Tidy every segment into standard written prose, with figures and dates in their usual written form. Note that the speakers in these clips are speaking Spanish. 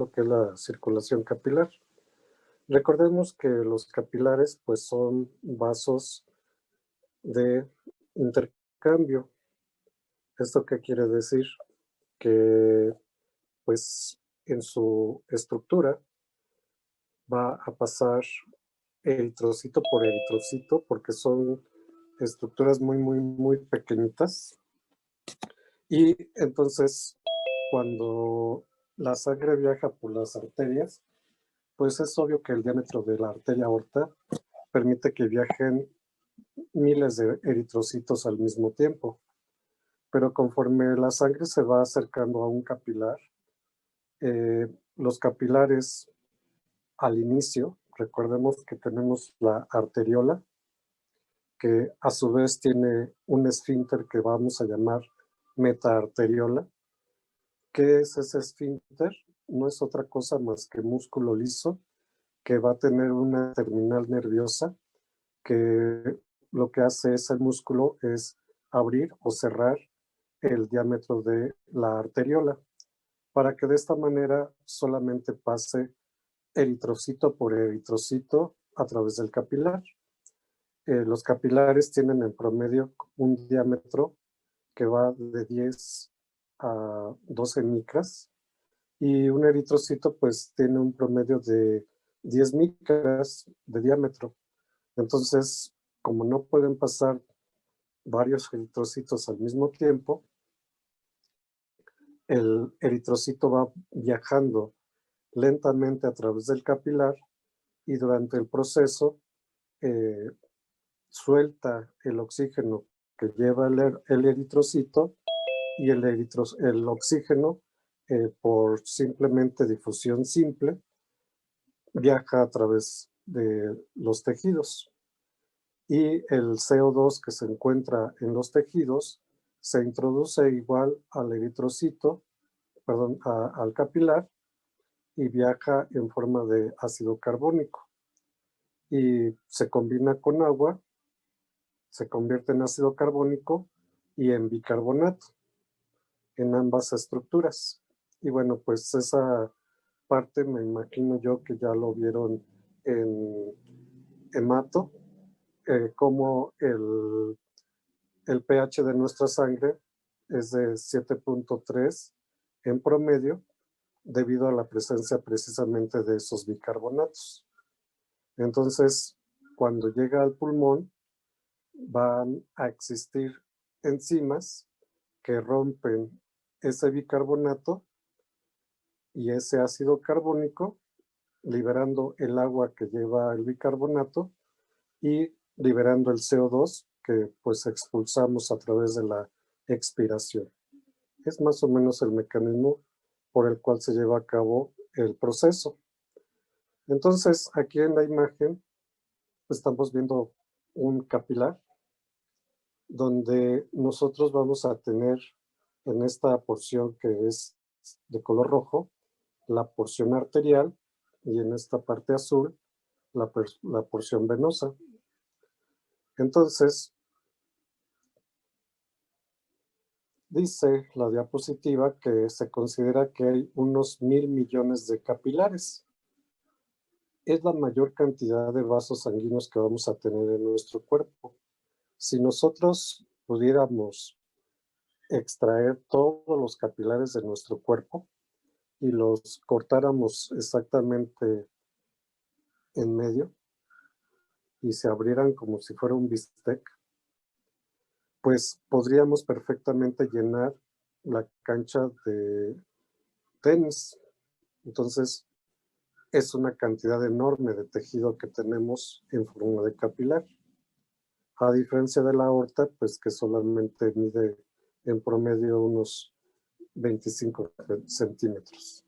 lo que es la circulación capilar. Recordemos que los capilares pues son vasos de intercambio. ¿Esto qué quiere decir? Que pues en su estructura va a pasar eritrocito por eritrocito porque son estructuras muy pequeñitas. Y entonces cuando la sangre viaja por las arterias, pues es obvio que el diámetro de la arteria aorta permite que viajen miles de eritrocitos al mismo tiempo. Pero conforme la sangre se va acercando a un capilar, los capilares al inicio, recordemos que tenemos la arteriola, que a su vez tiene un esfínter que vamos a llamar metaarteriola. ¿Qué es ese esfínter? No es otra cosa más que músculo liso que va a tener una terminal nerviosa que lo que hace ese músculo es abrir o cerrar el diámetro de la arteriola para que de esta manera solamente pase eritrocito por eritrocito a través del capilar. Los capilares tienen en promedio un diámetro que va de 10 a 12 micras y un eritrocito pues tiene un promedio de 10 micras de diámetro. Entonces, como no pueden pasar varios eritrocitos al mismo tiempo, el eritrocito va viajando lentamente a través del capilar y durante el proceso eh, suelta el oxígeno que lleva el eritrocito y el oxígeno, por simplemente difusión simple, viaja a través de los tejidos. Y el CO2 que se encuentra en los tejidos se introduce igual al eritrocito, perdón, al capilar y viaja en forma de ácido carbónico. Y se combina con agua, se convierte en ácido carbónico y en bicarbonato en ambas estructuras. Y bueno, pues esa parte me imagino yo que ya lo vieron en hemato, como el pH de nuestra sangre es de 7.3 en promedio debido a la presencia precisamente de esos bicarbonatos. Entonces, cuando llega al pulmón, van a existir enzimas que rompen ese bicarbonato y ese ácido carbónico, liberando el agua que lleva el bicarbonato y liberando el CO2 que pues expulsamos a través de la expiración. Es más o menos el mecanismo por el cual se lleva a cabo el proceso. Entonces, aquí en la imagen estamos viendo un capilar donde nosotros vamos a tener en esta porción que es de color rojo, la porción arterial y en esta parte azul, la porción venosa. Entonces, dice la diapositiva que se considera que hay unos 1,000 millones de capilares. Es la mayor cantidad de vasos sanguíneos que vamos a tener en nuestro cuerpo. Si nosotros pudiéramos extraer todos los capilares de nuestro cuerpo y los cortáramos exactamente en medio y se abrieran como si fuera un bistec, pues podríamos perfectamente llenar la cancha de tenis. Entonces, es una cantidad enorme de tejido que tenemos en forma de capilar. A diferencia de la aorta, pues que solamente mide en promedio unos 25 centímetros.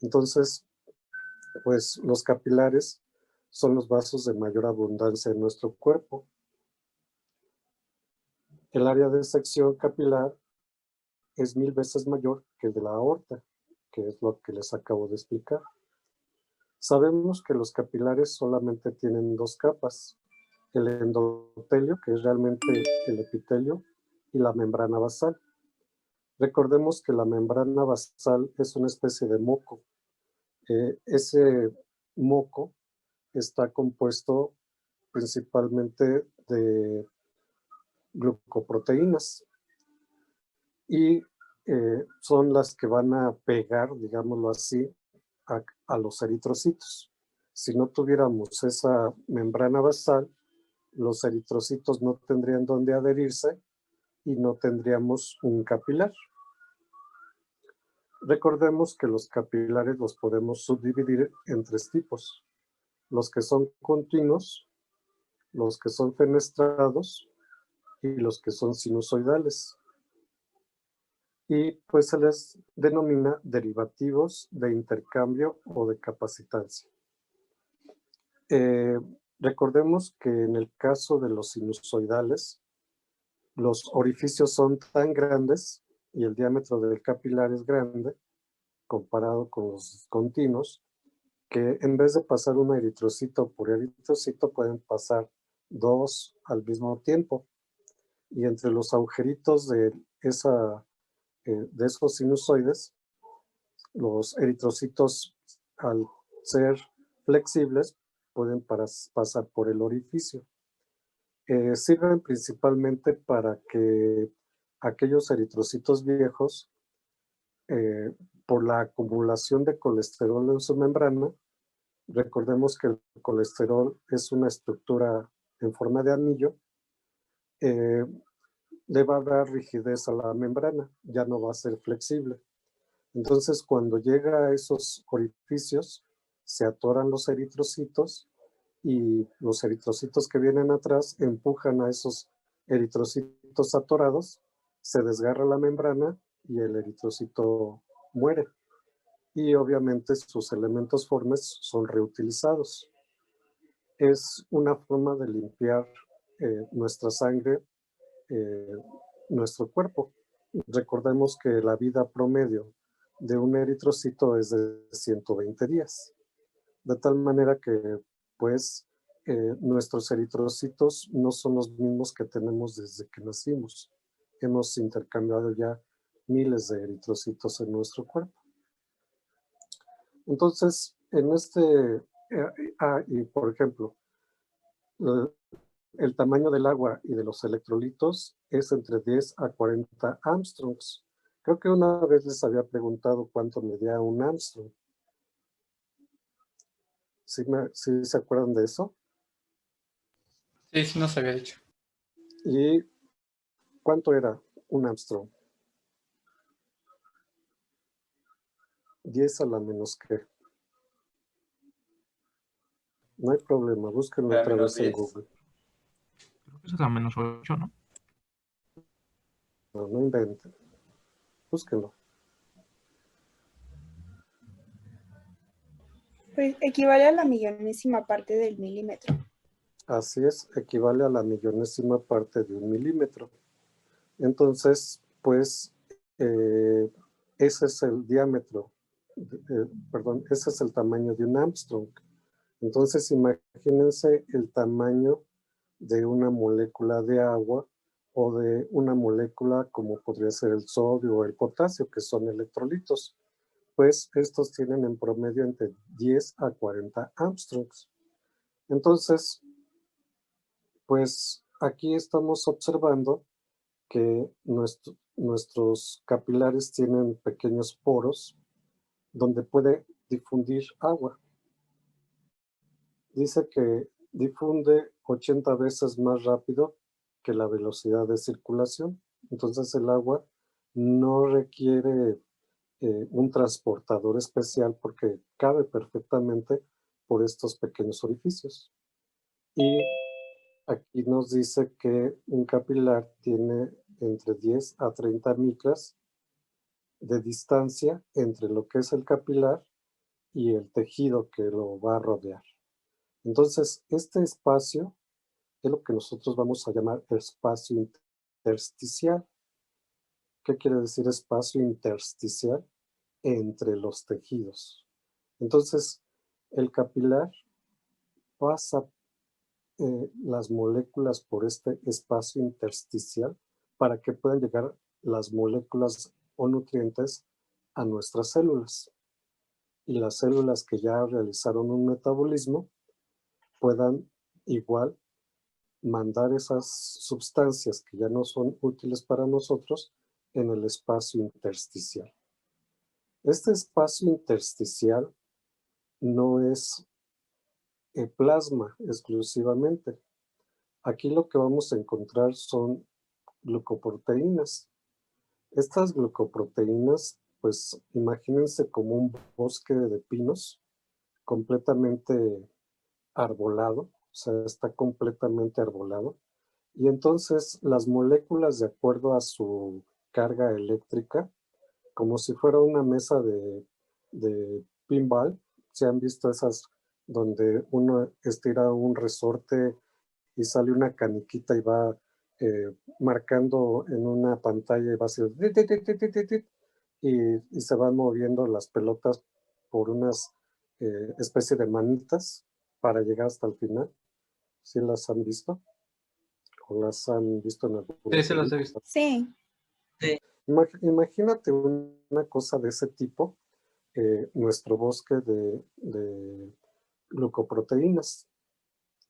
Entonces, pues los capilares son los vasos de mayor abundancia en nuestro cuerpo. El área de sección capilar es 1000 veces mayor que el de la aorta, que es lo que les acabo de explicar. Sabemos que los capilares solamente tienen dos capas, el endotelio, que es realmente el epitelio, y la membrana basal. Recordemos que la membrana basal es una especie de moco ese moco está compuesto principalmente de glucoproteínas y son las que van a pegar, digámoslo así, a los eritrocitos. Si no tuviéramos esa membrana basal, los eritrocitos no tendrían dónde adherirse y no tendríamos un capilar. Recordemos que los capilares los podemos subdividir en 3 tipos: los que son continuos, los que son fenestrados y los que son sinusoidales. Y pues se les denomina derivativos de intercambio o de capacitancia. Recordemos que en el caso de los sinusoidales, los orificios son tan grandes y el diámetro del capilar es grande comparado con los continuos, que en vez de pasar un eritrocito por eritrocito pueden pasar 2 al mismo tiempo. Y entre los agujeritos de esos sinusoides, los eritrocitos, al ser flexibles, pueden pasar por el orificio. Sirven principalmente para que aquellos eritrocitos viejos, por la acumulación de colesterol en su membrana, recordemos que el colesterol es una estructura en forma de anillo, le va a dar rigidez a la membrana, ya no va a ser flexible. Entonces, cuando llega a esos orificios, se atoran los eritrocitos y los eritrocitos que vienen atrás empujan a esos eritrocitos atorados, se desgarra la membrana y el eritrocito muere. Y obviamente sus elementos formes son reutilizados. Es una forma de limpiar nuestra sangre, nuestro cuerpo. Recordemos que la vida promedio de un eritrocito es de 120 días. De tal manera que, pues, nuestros eritrocitos no son los mismos que tenemos desde que nacimos. Hemos intercambiado ya miles de eritrocitos en nuestro cuerpo. Entonces, y por ejemplo, el tamaño del agua y de los electrolitos es entre 10 a 40 Armstrongs. Creo que una vez les había preguntado cuánto medía un Armstrong. ¿Sí se acuerdan de eso? Sí, sí nos había dicho. ¿Y cuánto era un Armstrong? 10 a la menos que. No hay problema, búsquenlo Para otra menos vez en 10. Google. Creo que es a -8, ¿no? No, no inventen. Búsquenlo. Pues equivale a la millonésima parte del milímetro. Así es, equivale a la millonésima parte de un milímetro. Entonces, pues, ese es el diámetro, ese es el tamaño de un Armstrong. Entonces, imagínense el tamaño de una molécula de agua o de una molécula como podría ser el sodio o el potasio, que son electrolitos. Pues estos tienen en promedio entre 10 a 40 Armstrongs. Entonces, pues aquí estamos observando que nuestros capilares tienen pequeños poros donde puede difundir agua. Dice que difunde 80 veces más rápido que la velocidad de circulación. Entonces el agua no requiere un transportador especial porque cabe perfectamente por estos pequeños orificios. Y aquí nos dice que un capilar tiene entre 10 a 30 micras de distancia entre lo que es el capilar y el tejido que lo va a rodear. Entonces, este espacio es lo que nosotros vamos a llamar espacio intersticial. ¿Qué quiere decir espacio intersticial? Entre los tejidos. Entonces, el capilar pasa las moléculas por este espacio intersticial para que puedan llegar las moléculas o nutrientes a nuestras células. y las células que ya realizaron un metabolismo puedan igual mandar esas sustancias que ya no son útiles para nosotros en el espacio intersticial. Este espacio intersticial no es plasma exclusivamente. Aquí lo que vamos a encontrar son glucoproteínas. Estas glucoproteínas, pues imagínense como un bosque de pinos completamente arbolado, o sea, está completamente arbolado. Y entonces las moléculas, de acuerdo a su carga eléctrica, como si fuera una mesa de pinball, se han visto esas donde uno estira un resorte y sale una caniquita y va marcando en una pantalla y va haciendo y se van moviendo las pelotas por unas especie de manitas para llegar hasta el final. ¿Sí las han visto? ¿O las han visto en algún Sí, se los he visto. Sí, Imagínate una cosa de ese tipo, nuestro bosque de glucoproteínas.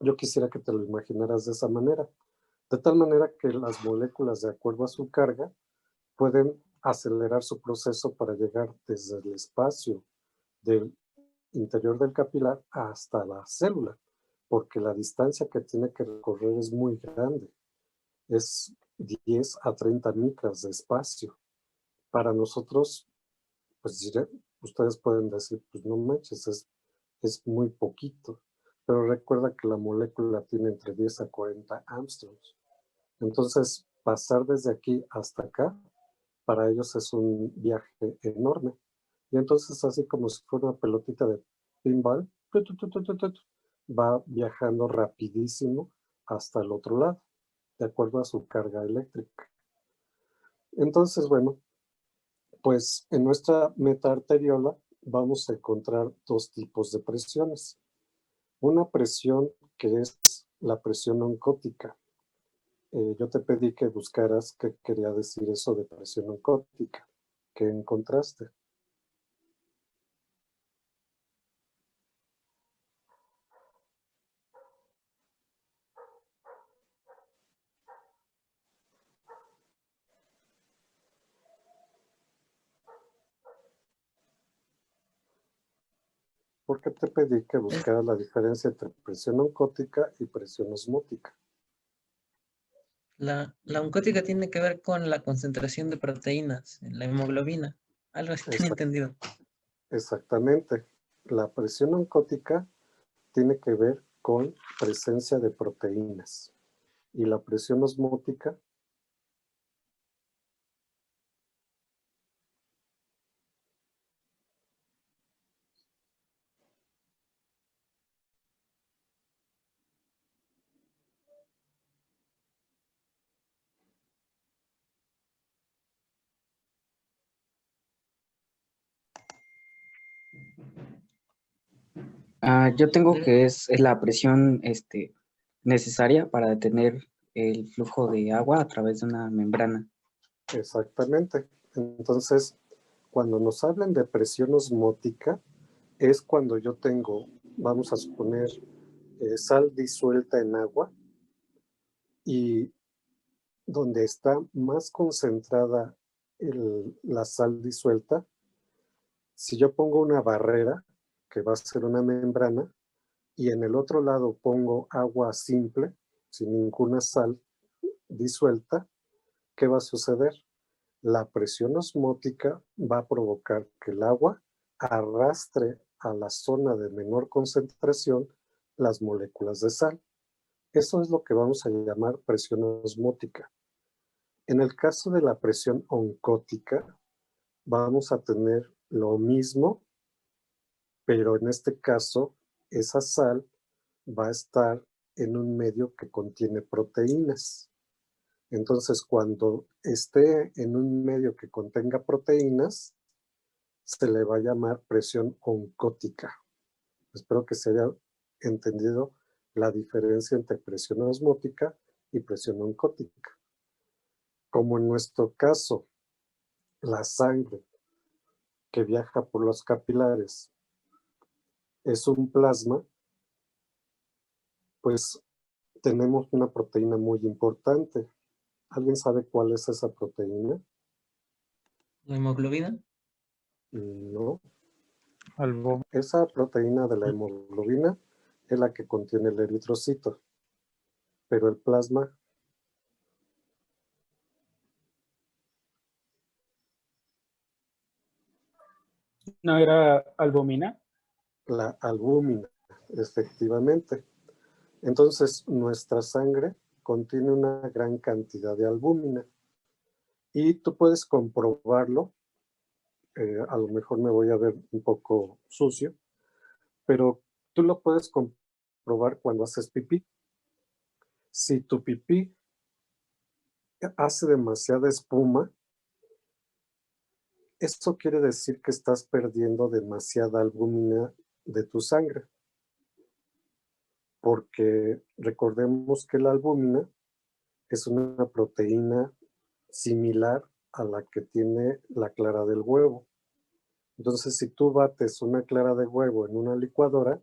Yo quisiera que te lo imaginaras de esa manera. De tal manera que las moléculas, de acuerdo a su carga, pueden acelerar su proceso para llegar desde el espacio del interior del capilar hasta la célula, porque la distancia que tiene que recorrer es muy grande. Es 10 a 30 micras de espacio. Para nosotros, pues ustedes pueden decir, pues no manches, es muy poquito. Pero recuerda que la molécula tiene entre 10 a 40 Armstrongs. Entonces, pasar desde aquí hasta acá, para ellos es un viaje enorme. Y entonces, así como si fuera una pelotita de pinball, va viajando rapidísimo hasta el otro lado, de acuerdo a su carga eléctrica. Entonces, bueno, pues en nuestra metaarteriola vamos a encontrar dos tipos de presiones. Una presión que es la presión oncótica. Yo te pedí que buscaras qué quería decir eso de presión oncótica. ¿Qué encontraste? ¿Por qué te pedí que buscaras la diferencia entre presión oncótica y presión osmótica? La oncótica tiene que ver con la concentración de proteínas en la hemoglobina. Algo así tenía entendido. Exactamente. La presión oncótica tiene que ver con presencia de proteínas. Y la presión osmótica Yo tengo que es la presión necesaria para detener el flujo de agua a través de una membrana. exactamente. Entonces, cuando nos hablan de presión osmótica, es cuando yo tengo, vamos a suponer, sal disuelta en agua y donde está más concentrada la sal disuelta, si yo pongo una barrera, que va a ser una membrana, y en el otro lado pongo agua simple, sin ninguna sal disuelta, ¿qué va a suceder? La presión osmótica va a provocar que el agua arrastre a la zona de menor concentración las moléculas de sal. Eso es lo que vamos a llamar presión osmótica. En el caso de la presión oncótica, vamos a tener lo mismo, pero en este caso, esa sal va a estar en un medio que contiene proteínas. Entonces, cuando esté en un medio que contenga proteínas, se le va a llamar presión oncótica. Espero que se haya entendido la diferencia entre presión osmótica y presión oncótica. Como en nuestro caso, la sangre que viaja por los capilares es un plasma, pues tenemos una proteína muy importante. ¿Alguien sabe cuál es esa proteína? La hemoglobina. No. Algo. Esa proteína de la hemoglobina es la que contiene el eritrocito, pero el plasma, ¿No era albumina? la albúmina, efectivamente. Entonces, nuestra sangre contiene una gran cantidad de albúmina y tú puedes comprobarlo. A lo mejor me voy a ver un poco sucio, pero tú lo puedes comprobar cuando haces pipí. Si tu pipí hace demasiada espuma, esto quiere decir que estás perdiendo demasiada albúmina de tu sangre, porque recordemos que la albúmina es una proteína similar a la que tiene la clara del huevo. Entonces, si tú bates una clara de huevo en una licuadora,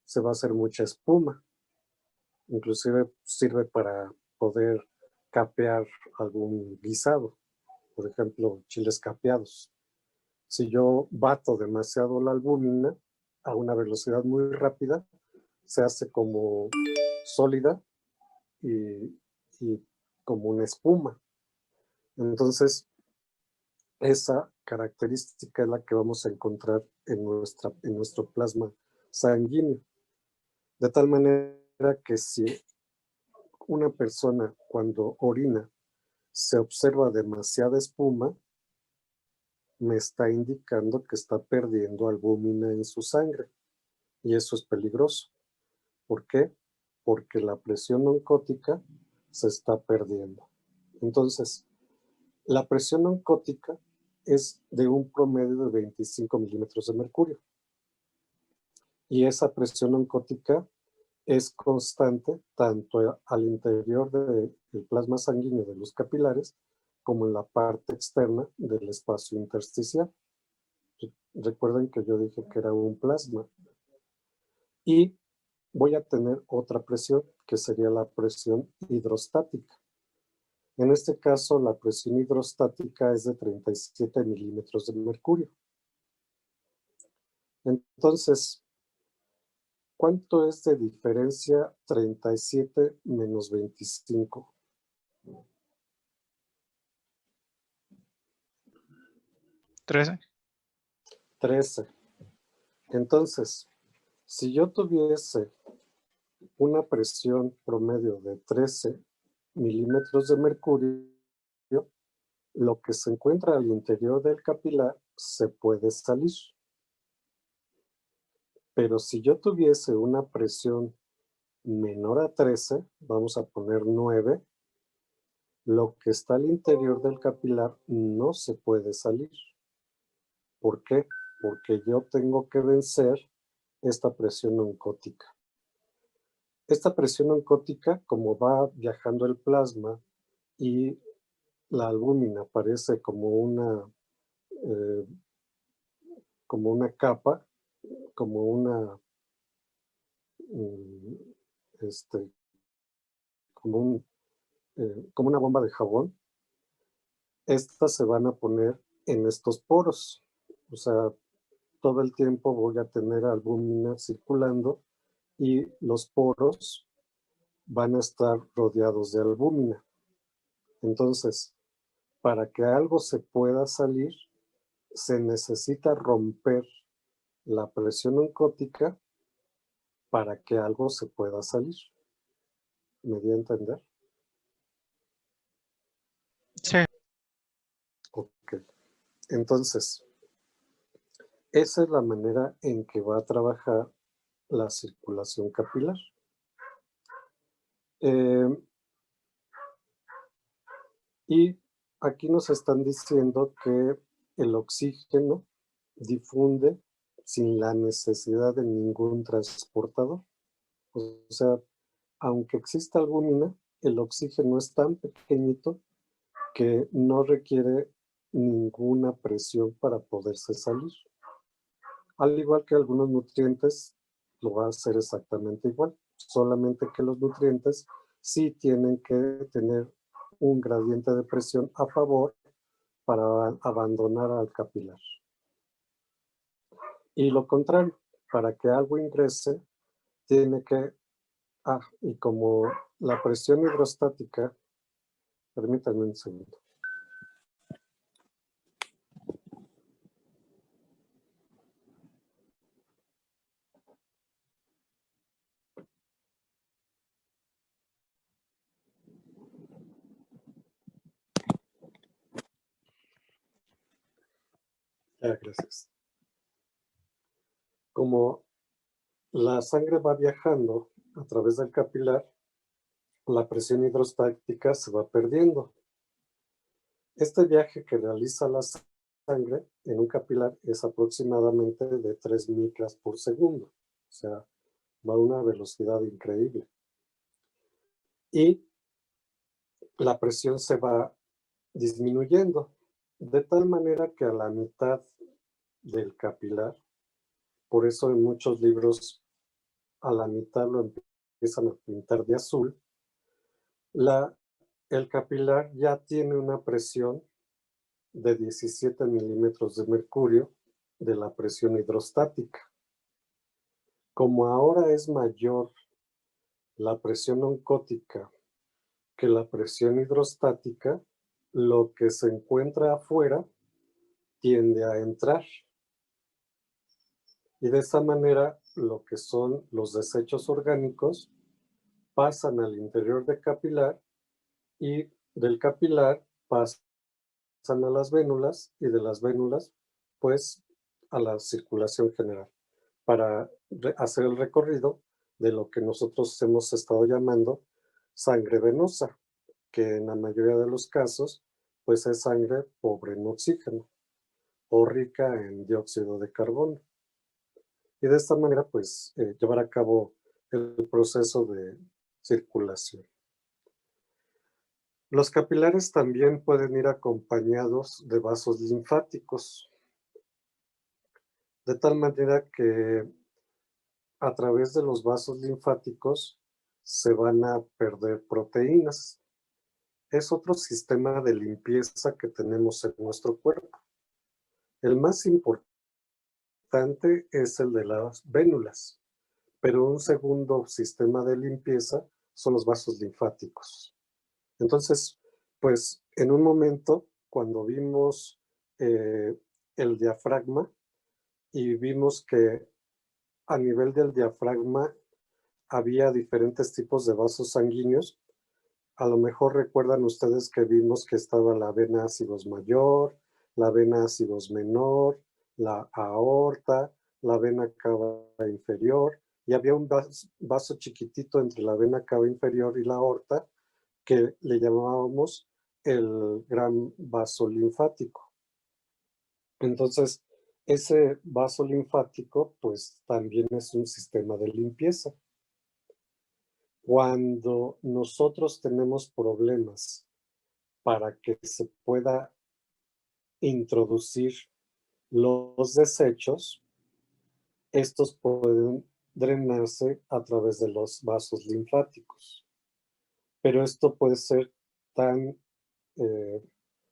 se va a hacer mucha espuma. Inclusive sirve para poder capear algún guisado, por ejemplo, chiles capeados. Si yo bato demasiado la albúmina a una velocidad muy rápida, se hace como sólida y como una espuma. Entonces, esa característica es la que vamos a encontrar en nuestro plasma sanguíneo. De tal manera que si una persona cuando orina se observa demasiada espuma, me está indicando que está perdiendo albúmina en su sangre. Y eso es peligroso. ¿Por qué? Porque la presión oncótica se está perdiendo. Entonces, la presión oncótica es de un promedio de 25 milímetros de mercurio. Y esa presión oncótica es constante tanto al interior del plasma sanguíneo de los capilares como en la parte externa del espacio intersticial. Recuerden que yo dije que era un plasma. Y voy a tener otra presión, que sería la presión hidrostática. En este caso, la presión hidrostática es de 37 milímetros de mercurio. Entonces, ¿cuánto es de diferencia 37 menos 25? 13. 13. Entonces, si yo tuviese una presión promedio de 13 milímetros de mercurio, lo que se encuentra al interior del capilar se puede salir. Pero si yo tuviese una presión menor a 13, vamos a poner 9, lo que está al interior del capilar no se puede salir. ¿Por qué? Porque yo tengo que vencer esta presión oncótica. Esta presión oncótica, como va viajando el plasma y la albúmina parece como una capa, como una, como una bomba de jabón, estas se van a poner en estos poros. O sea, todo el tiempo voy a tener albúmina circulando y los poros van a estar rodeados de albúmina. Entonces, para que algo se pueda salir, se necesita romper la presión oncótica para que algo se pueda salir. ¿Me di a entender? Sí. Ok. Entonces, esa es la manera en que va a trabajar la circulación capilar. Y aquí nos están diciendo que el oxígeno difunde sin la necesidad de ningún transportador. O sea, aunque exista albúmina, el oxígeno es tan pequeñito que no requiere ninguna presión para poderse salir. Al igual que algunos nutrientes, lo va a hacer exactamente igual, solamente que los nutrientes sí tienen que tener un gradiente de presión a favor para abandonar al capilar. Y lo contrario, para que algo ingrese, tiene que, y como la presión hidrostática, permítanme un segundo. Gracias. Como la sangre va viajando a través del capilar, la presión hidrostática se va perdiendo. Este viaje que realiza la sangre en un capilar es aproximadamente de 3 micras por segundo. O sea, va a una velocidad increíble. Y la presión se va disminuyendo, de tal manera que a la mitad del capilar, por eso en muchos libros a la mitad lo empiezan a pintar de azul, el capilar ya tiene una presión de 17 milímetros de mercurio de la presión hidrostática. Como ahora es mayor la presión oncótica que la presión hidrostática, lo que se encuentra afuera tiende a entrar. Y de esa manera, lo que son los desechos orgánicos pasan al interior del capilar y del capilar pasan a las vénulas y de las vénulas, pues, a la circulación general para hacer el recorrido de lo que nosotros hemos estado llamando sangre venosa, que en la mayoría de los casos, pues es sangre pobre en oxígeno o rica en dióxido de carbono. Y de esta manera, pues, llevar a cabo el proceso de circulación. Los capilares también pueden ir acompañados de vasos linfáticos, de tal manera que a través de los vasos linfáticos se van a perder proteínas. Es otro sistema de limpieza que tenemos en nuestro cuerpo. El más importante es el de las vénulas, pero un segundo sistema de limpieza son los vasos linfáticos. Entonces, pues en un momento, cuando vimos el diafragma y vimos que a nivel del diafragma había diferentes tipos de vasos sanguíneos, a lo mejor recuerdan ustedes que vimos que estaba la vena ácidos mayor, la vena ácidos menor, la aorta, la vena cava inferior, y había un vaso chiquitito entre la vena cava inferior y la aorta que le llamábamos el gran vaso linfático. Entonces, ese vaso linfático, pues también es un sistema de limpieza. Cuando nosotros tenemos problemas para que se pueda introducir los desechos, estos pueden drenarse a través de los vasos linfáticos. Pero esto puede ser tan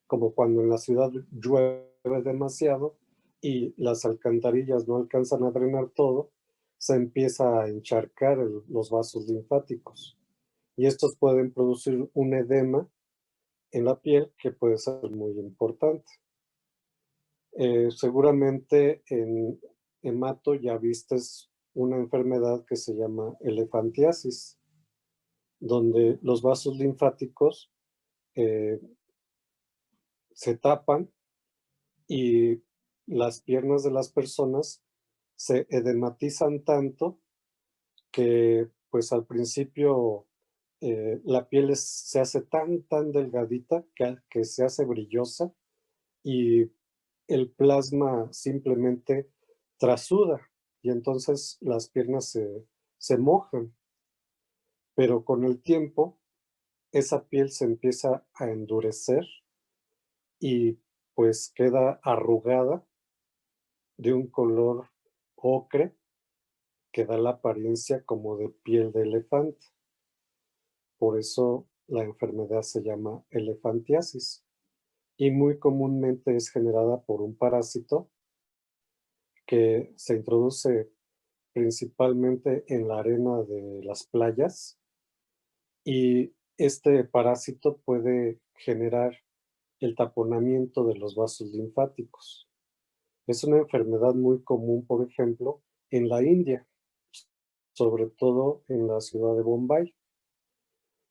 como cuando en la ciudad llueve demasiado y las alcantarillas no alcanzan a drenar todo, se empieza a encharcar los vasos linfáticos. Y estos pueden producir un edema en la piel que puede ser muy importante. Seguramente en hemato ya vistes una enfermedad que se llama elefantiasis, donde los vasos linfáticos se tapan y las piernas de las personas se edematizan tanto que pues al principio la piel se hace tan delgadita que se hace brillosa y el plasma simplemente trasuda y entonces las piernas se mojan. Pero con el tiempo esa piel se empieza a endurecer y pues queda arrugada de un color ocre que da la apariencia como de piel de elefante. Por eso la enfermedad se llama elefantiasis y muy comúnmente es generada por un parásito que se introduce principalmente en la arena de las playas y este parásito puede generar el taponamiento de los vasos linfáticos. Es una enfermedad muy común, por ejemplo, en la India, sobre todo en la ciudad de Bombay.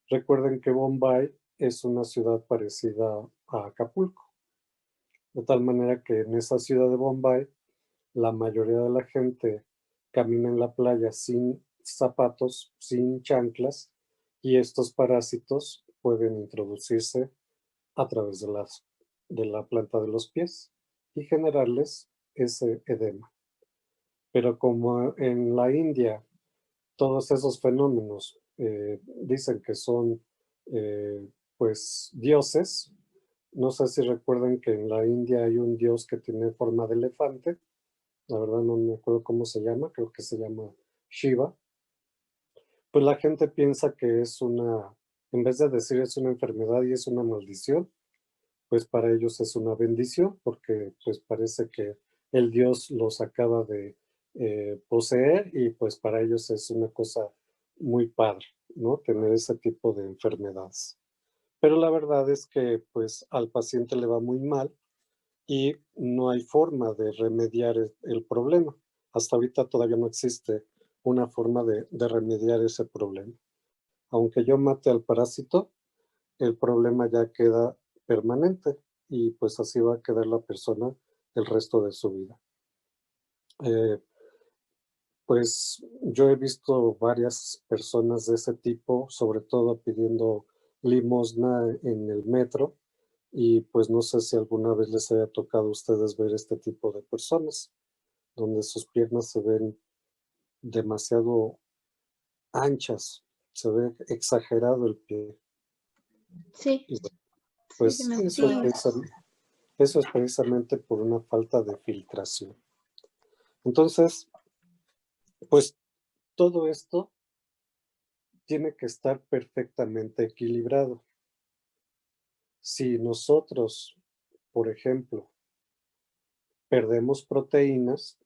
Recuerden que Bombay es una ciudad parecida a Acapulco, de tal manera que en esa ciudad de Bombay la mayoría de la gente camina en la playa sin zapatos, sin chanclas, y estos parásitos pueden introducirse a través de la planta de los pies y generarles ese edema. Pero como en la India todos esos fenómenos dicen que son pues dioses, no sé si recuerdan que en la India hay un dios que tiene forma de elefante, la verdad no me acuerdo cómo se llama, creo que se llama Shiva. Pues la gente piensa que es en vez de decir es una enfermedad y es una maldición, pues para ellos es una bendición, porque pues parece que el Dios los acaba de poseer y pues para ellos es una cosa muy padre, ¿no? Tener ese tipo de enfermedades. Pero la verdad es que pues al paciente le va muy mal y no hay forma de remediar el problema. Hasta ahorita todavía no existe una forma de remediar ese problema. Aunque yo mate al parásito, el problema ya queda permanente y pues así va a quedar la persona el resto de su vida. Pues yo he visto varias personas de ese tipo, sobre todo pidiendo limosna en el metro, y pues no sé si alguna vez les haya tocado a ustedes ver este tipo de personas, donde sus piernas se ven demasiado anchas, se ve exagerado el pie. Sí, Y bueno, sí, sí pues me ha eso pasado. eso es precisamente por una falta de filtración. Entonces, pues todo esto tiene que estar perfectamente equilibrado. Si nosotros, por ejemplo, perdemos proteínas,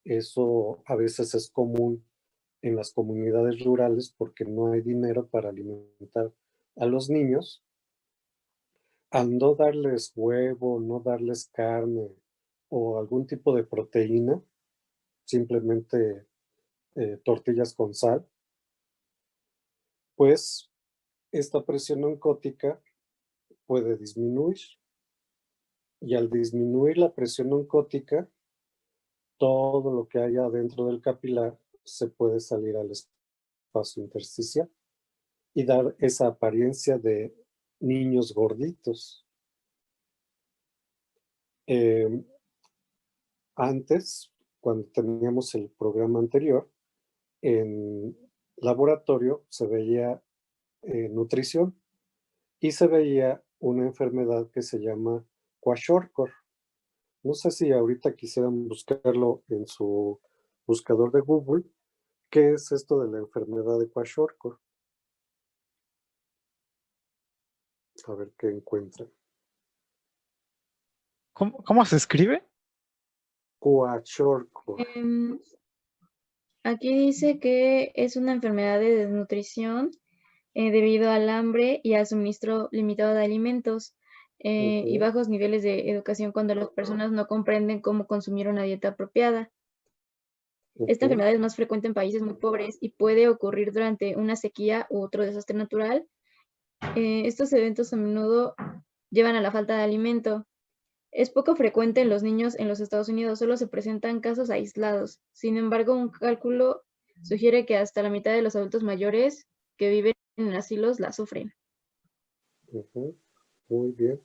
eso a veces es común en las comunidades rurales porque no hay dinero para alimentar a los niños. Al no darles huevo, no darles carne o algún tipo de proteína, simplemente tortillas con sal, pues esta presión oncótica puede disminuir. Y al disminuir la presión oncótica, todo lo que haya dentro del capilar se puede salir al espacio intersticial y dar esa apariencia de niños gorditos. Antes, cuando teníamos el programa anterior, en laboratorio se veía nutrición y se veía una enfermedad que se llama kwashiorkor. No sé si ahorita quisieran buscarlo en su buscador de Google. ¿Qué es esto de la enfermedad de kwashiorkor? A ver qué encuentran. ¿Cómo se escribe? Kwashiorkor. Aquí dice que es una enfermedad de desnutrición debido al hambre y al suministro limitado de alimentos y bajos niveles de educación cuando las personas no comprenden cómo consumir una dieta apropiada. Esta enfermedad es más frecuente en países muy pobres y puede ocurrir durante una sequía u otro desastre natural. Estos eventos a menudo llevan a la falta de alimento. Es poco frecuente en los niños en los Estados Unidos, solo se presentan casos aislados. Sin embargo, un cálculo sugiere que hasta la mitad de los adultos mayores que viven en asilos la sufren. Muy bien.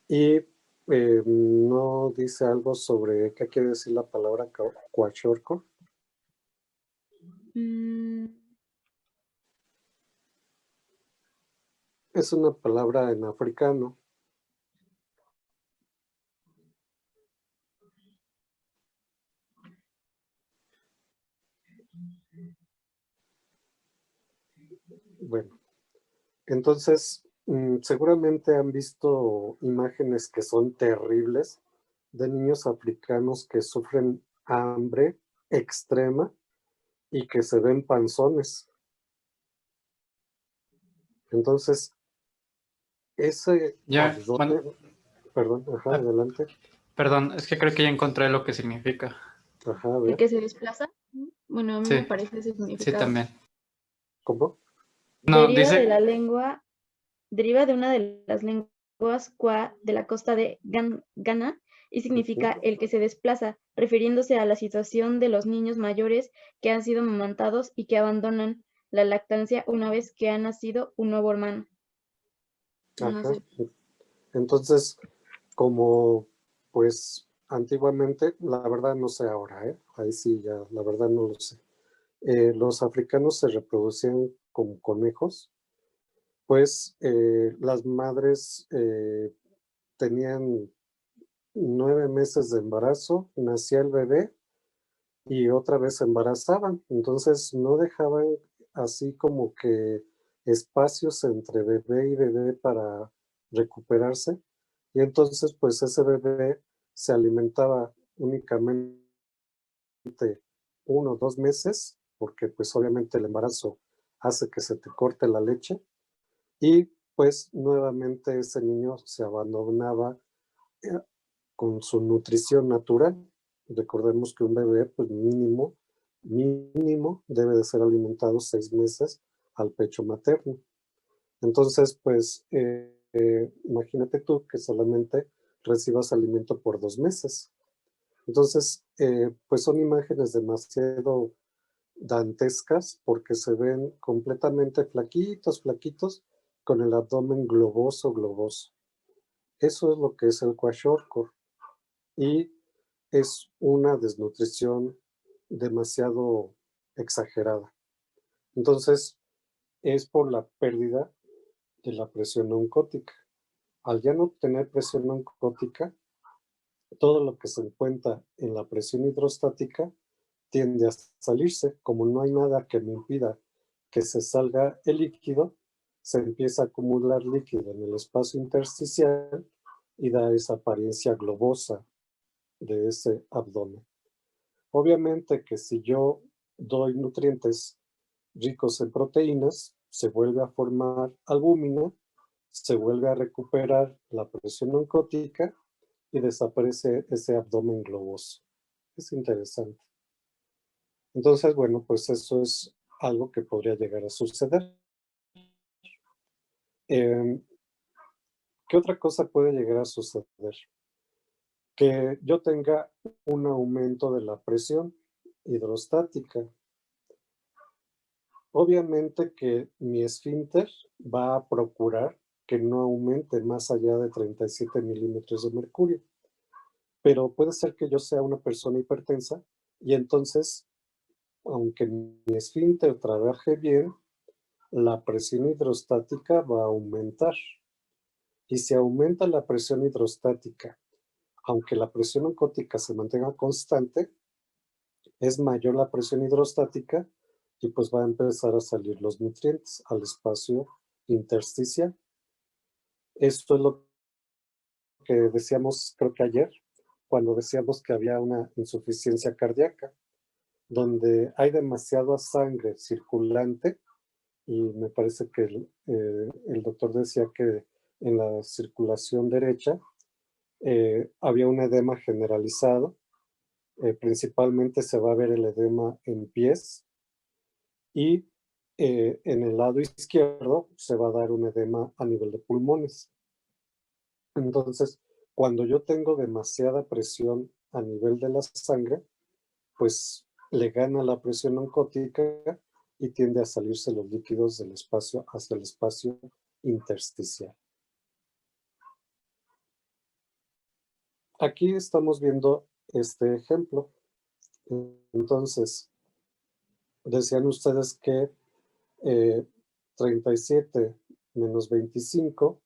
Y no dice algo sobre qué quiere decir la palabra kwashiorkor. Es una palabra en africano. Bueno, entonces seguramente han visto imágenes que son terribles de niños africanos que sufren hambre extrema y que se ven panzones. Entonces, ese Ya, abdomen, bueno, perdón, ajá, Ah. adelante, perdón, es que creo que ya encontré lo que significa. ajá, a ¿El ver, que se desplaza? Bueno, a mí Sí, me parece ese sí, significado. también. ¿cómo? No, Deriva de la dice, lengua, deriva de una de las lenguas kwa de la costa de Ghana y significa el que se desplaza, refiriéndose a la situación de los niños mayores que han sido amamantados y que abandonan la lactancia una vez que ha nacido un nuevo hermano. No Ajá. sé. Entonces, como pues antiguamente, la verdad no sé ahora, ahí sí ya, la verdad no lo sé. Los africanos se reproducían como conejos, pues las madres tenían 9 meses de embarazo, nacía el bebé y otra vez se embarazaban. Entonces no dejaban así como que espacios entre bebé y bebé para recuperarse. Y entonces pues ese bebé se alimentaba únicamente 1 o 2 meses, porque pues obviamente el embarazo hace que se te corte la leche y pues nuevamente ese niño se abandonaba eh, con su nutrición natural. Recordemos que un bebé, pues mínimo debe de ser alimentado 6 meses al pecho materno. Entonces, pues, imagínate tú que solamente recibas alimento por 2 meses. Entonces, pues son imágenes demasiado dantescas porque se ven completamente flaquitos, con el abdomen globoso. Eso es lo que es el kwashiorkor. Y es una desnutrición demasiado exagerada. Entonces, es por la pérdida de la presión oncótica. Al ya no tener presión oncótica, todo lo que se encuentra en la presión hidrostática tiende a salirse. Como no hay nada que me impida que se salga el líquido, se empieza a acumular líquido en el espacio intersticial y da esa apariencia globosa de ese abdomen. Obviamente que si yo doy nutrientes ricos en proteínas, se vuelve a formar albúmina, se vuelve a recuperar la presión oncótica y desaparece ese abdomen globoso. Es interesante. Entonces, bueno, pues eso es algo que podría llegar a suceder. ¿Qué otra cosa puede llegar a suceder? Que yo tenga un aumento de la presión hidrostática. Obviamente que mi esfínter va a procurar que no aumente más allá de 37 milímetros de mercurio, pero puede ser que yo sea una persona hipertensa y entonces, aunque mi esfínter trabaje bien, la presión hidrostática va a aumentar. Y si aumenta la presión hidrostática, aunque la presión oncótica se mantenga constante, es mayor la presión hidrostática y pues va a empezar a salir los nutrientes al espacio intersticial. Esto es lo que decíamos, creo que ayer, cuando decíamos que había una insuficiencia cardíaca, donde hay demasiada sangre circulante y me parece que el doctor decía que en la circulación derecha había un edema generalizado. Principalmente se va a ver el edema en pies y en el lado izquierdo se va a dar un edema a nivel de pulmones. Entonces, cuando yo tengo demasiada presión a nivel de la sangre, pues le gana la presión oncótica y tiende a salirse los líquidos del espacio hacia el espacio intersticial. Aquí estamos viendo este ejemplo. Entonces, decían ustedes que 37 menos 25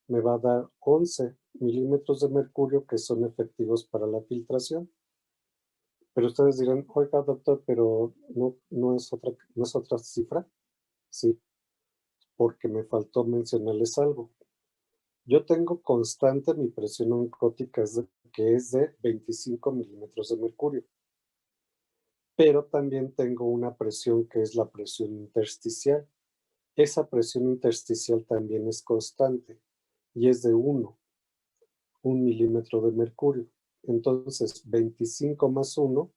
me va a dar 11 milímetros de mercurio que son efectivos para la filtración. Pero ustedes dirán, oiga, doctor, pero no es otra cifra. Sí, porque me faltó mencionarles algo. Yo tengo constante mi presión oncótica, que es de 25 milímetros de mercurio. Pero también tengo una presión que es la presión intersticial. Esa presión intersticial también es constante y es de 1 milímetro de mercurio. Entonces, 25 más 1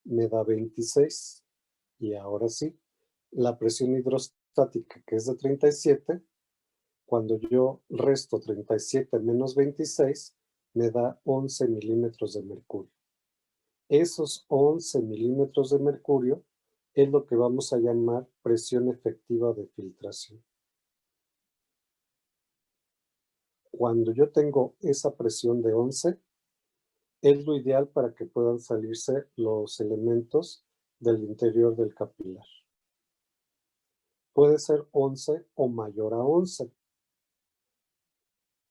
me da 26. Y ahora sí, la presión hidrostática, que es de 37, cuando yo resto 37 menos 26, me da 11 milímetros de mercurio. Esos 11 milímetros de mercurio es lo que vamos a llamar presión efectiva de filtración. Cuando yo tengo esa presión de 11, es lo ideal para que puedan salirse los elementos del interior del capilar. Puede ser 11 o mayor a 11,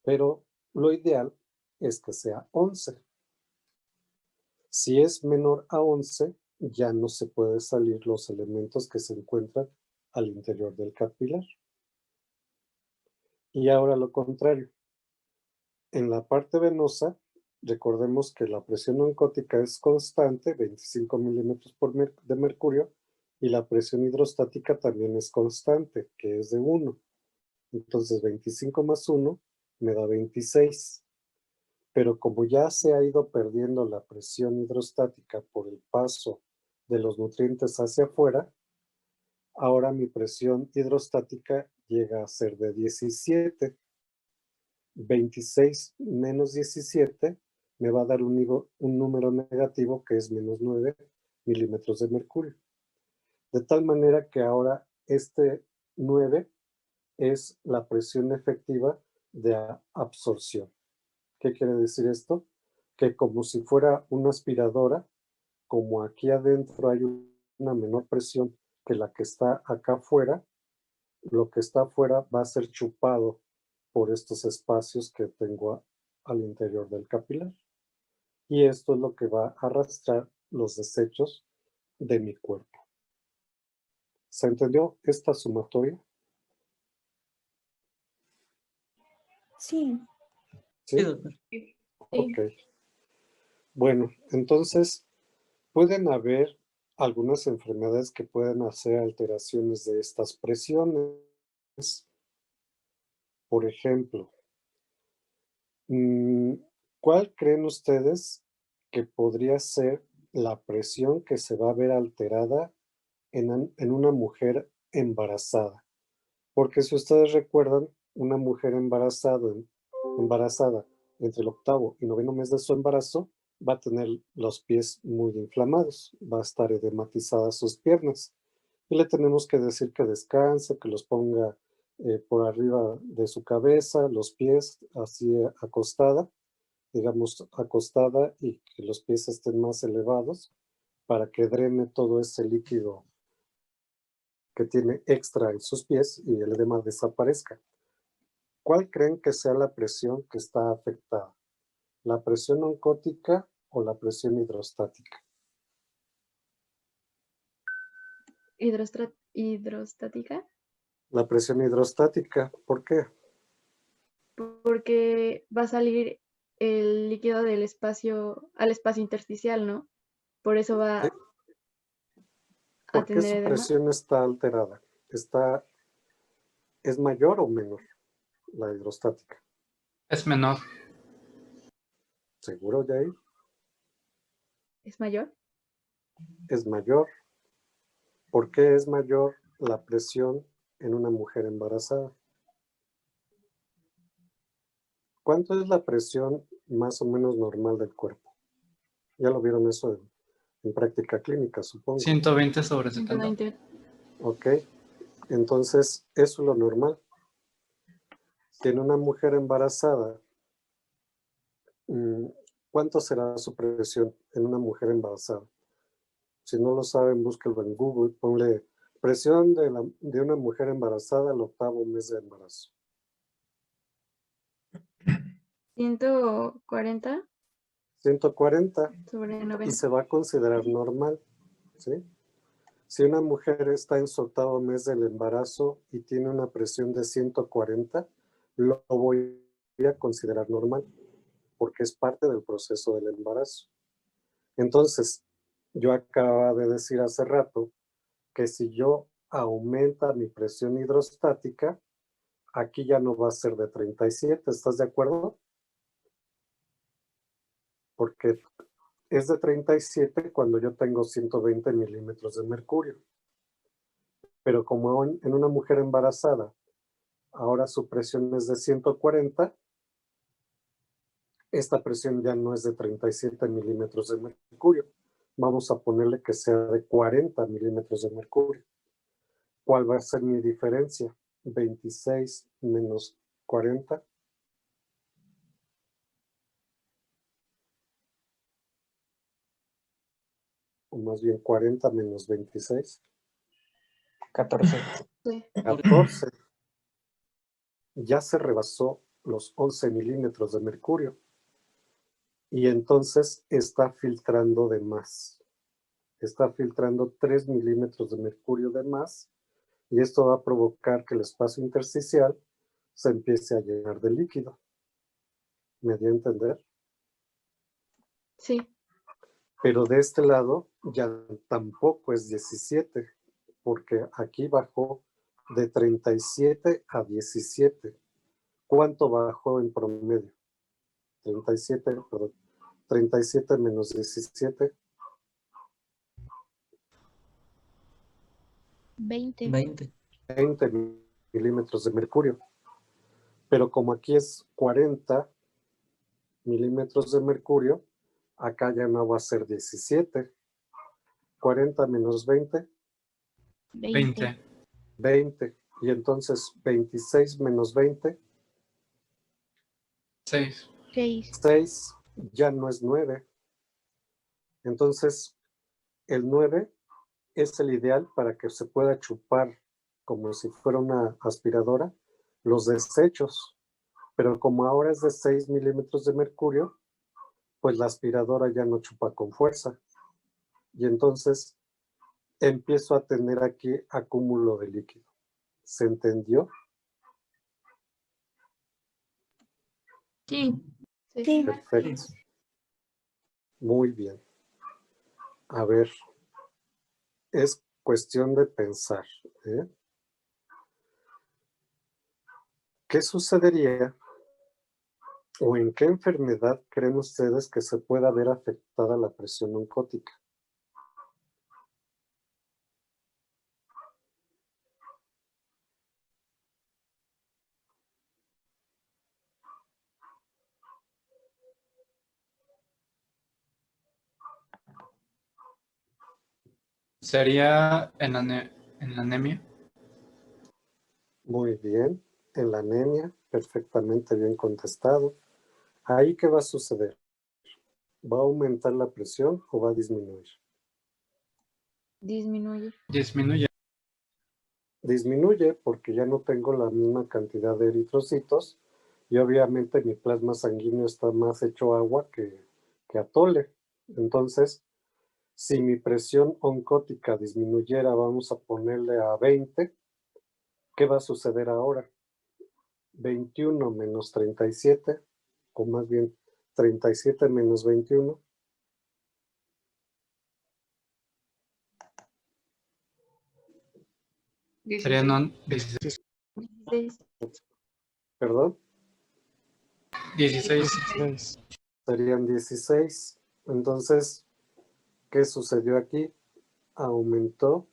pero lo ideal es que sea 11. Si es menor a 11, ya no se pueden salir los elementos que se encuentran al interior del capilar. Y ahora lo contrario. En la parte venosa, recordemos que la presión oncótica es constante, 25 milímetros de mercurio, y la presión hidrostática también es constante, que es de 1. Entonces 25 más 1 me da 26. Pero como ya se ha ido perdiendo la presión hidrostática por el paso de los nutrientes hacia afuera, ahora mi presión hidrostática llega a ser de 17. 26 menos 17 me va a dar un número negativo que es menos 9 milímetros de mercurio. De tal manera que ahora este 9 es la presión efectiva de absorción. ¿Qué quiere decir esto? Que como si fuera una aspiradora, como aquí adentro hay una menor presión que la que está acá afuera, lo que está afuera va a ser chupado por estos espacios que tengo al interior del capilar. Y esto es lo que va a arrastrar los desechos de mi cuerpo. ¿Se entendió esta sumatoria? Sí. ¿Sí? Sí, doctor. Ok. Bueno, entonces pueden haber algunas enfermedades que pueden hacer alteraciones de estas presiones. Por ejemplo, ¿cuál creen ustedes que podría ser la presión que se va a ver alterada en una mujer embarazada? Porque si ustedes recuerdan, una mujer embarazada entre el 8º y 9º mes de su embarazo va a tener los pies muy inflamados, va a estar edematizadas sus piernas. Y le tenemos que decir que descanse, que los ponga por arriba de su cabeza, los pies así acostada, digamos acostada, y que los pies estén más elevados para que drene todo ese líquido que tiene extra en sus pies y el edema desaparezca. ¿Cuál creen que sea la presión que está afectada? ¿La presión oncótica o la presión hidrostática? Hidrostática, La presión hidrostática, ¿por qué? porque va a salir el líquido del espacio al espacio intersticial, ¿no? Por eso va a ¿Por qué tener su edema. presión está alterada? ¿Es mayor o menor la hidrostática? Es menor. ¿Seguro, Yair? ¿Es mayor? Es mayor. ¿Por qué es mayor la presión en una mujer embarazada? ¿Cuánto es la presión más o menos normal del cuerpo? Ya lo vieron eso en práctica clínica, supongo. 120 sobre 70. 120. Ok, entonces eso es lo normal. Si en una mujer embarazada, ¿cuánto será su presión en una mujer embarazada? Si no lo saben, búsquenlo en Google, ponle presión de una mujer embarazada al 8º mes de embarazo. 140. 140 sobre y 90. se va a considerar normal, ¿sí? Si una mujer está en su 8º mes del embarazo y tiene una presión de 140, lo voy a considerar normal, porque es parte del proceso del embarazo. Entonces, yo acababa de decir hace rato que si yo aumenta mi presión hidrostática, aquí ya no va a ser de 37, ¿estás de acuerdo? Porque es de 37 cuando yo tengo 120 milímetros de mercurio. Pero como en una mujer embarazada, ahora su presión es de 140, esta presión ya no es de 37 milímetros de mercurio. Vamos a ponerle que sea de 40 milímetros de mercurio. ¿Cuál va a ser mi diferencia? 26 menos 40. O más bien 40 menos 26. 14. Sí. 14. Ya se rebasó los 11 milímetros de mercurio. Y entonces está filtrando de más. Está filtrando 3 milímetros de mercurio de más. Y esto va a provocar que el espacio intersticial se empiece a llenar de líquido. ¿Me dio a entender? Sí. Pero de este lado ya tampoco es 17, porque aquí bajó de 37 a 17. ¿Cuánto bajó en promedio? 37, perdón. 37 menos 17. 20. 20. 20 milímetros de mercurio. Pero como aquí es 40 milímetros de mercurio, acá ya no va a ser 17. 40 menos 20, 20. 20. Y entonces 26 menos 20, 6. 6. 6, ya no es 9. Entonces, el 9 es el ideal para que se pueda chupar como si fuera una aspiradora los desechos. Pero como ahora es de 6 milímetros de mercurio, pues la aspiradora ya no chupa con fuerza. Y entonces empiezo a tener aquí acúmulo de líquido. ¿Se entendió? Sí. Sí. Perfecto. Muy bien. A ver, es cuestión de pensar, ¿eh? ¿Qué sucedería o en qué enfermedad creen ustedes que se pueda ver afectada la presión oncótica? ¿Sería en la anemia? Muy bien. En la anemia, perfectamente bien contestado. ¿Ahí qué va a suceder? ¿Va a aumentar la presión o va a disminuir? Disminuye. Disminuye. Disminuye porque ya no tengo la misma cantidad de eritrocitos y obviamente mi plasma sanguíneo está más hecho agua que atole. Entonces, si mi presión oncótica disminuyera, vamos a ponerle a 20, ¿qué va a suceder ahora? 21 menos 37, o más bien 37 menos 21. Sería 16. 16. ¿Perdón? 16. 16. Serían 16. Entonces, ¿qué sucedió aquí? Aumentó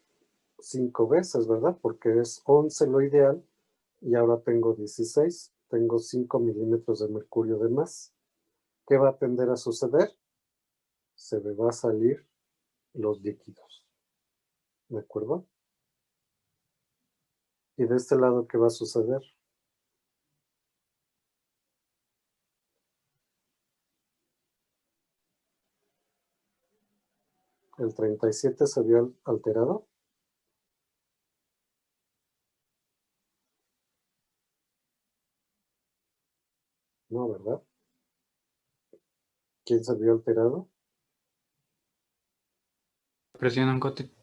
5 veces, ¿verdad? Porque es 11 lo ideal y ahora tengo 16. Tengo 5 milímetros de mercurio de más. ¿Qué va a tender a suceder? Se me va a salir los líquidos. ¿De acuerdo? Y de este lado, ¿qué va a suceder? ¿El 37 se vio alterado? No, ¿verdad? ¿Quién se vio alterado? Presión oncótica.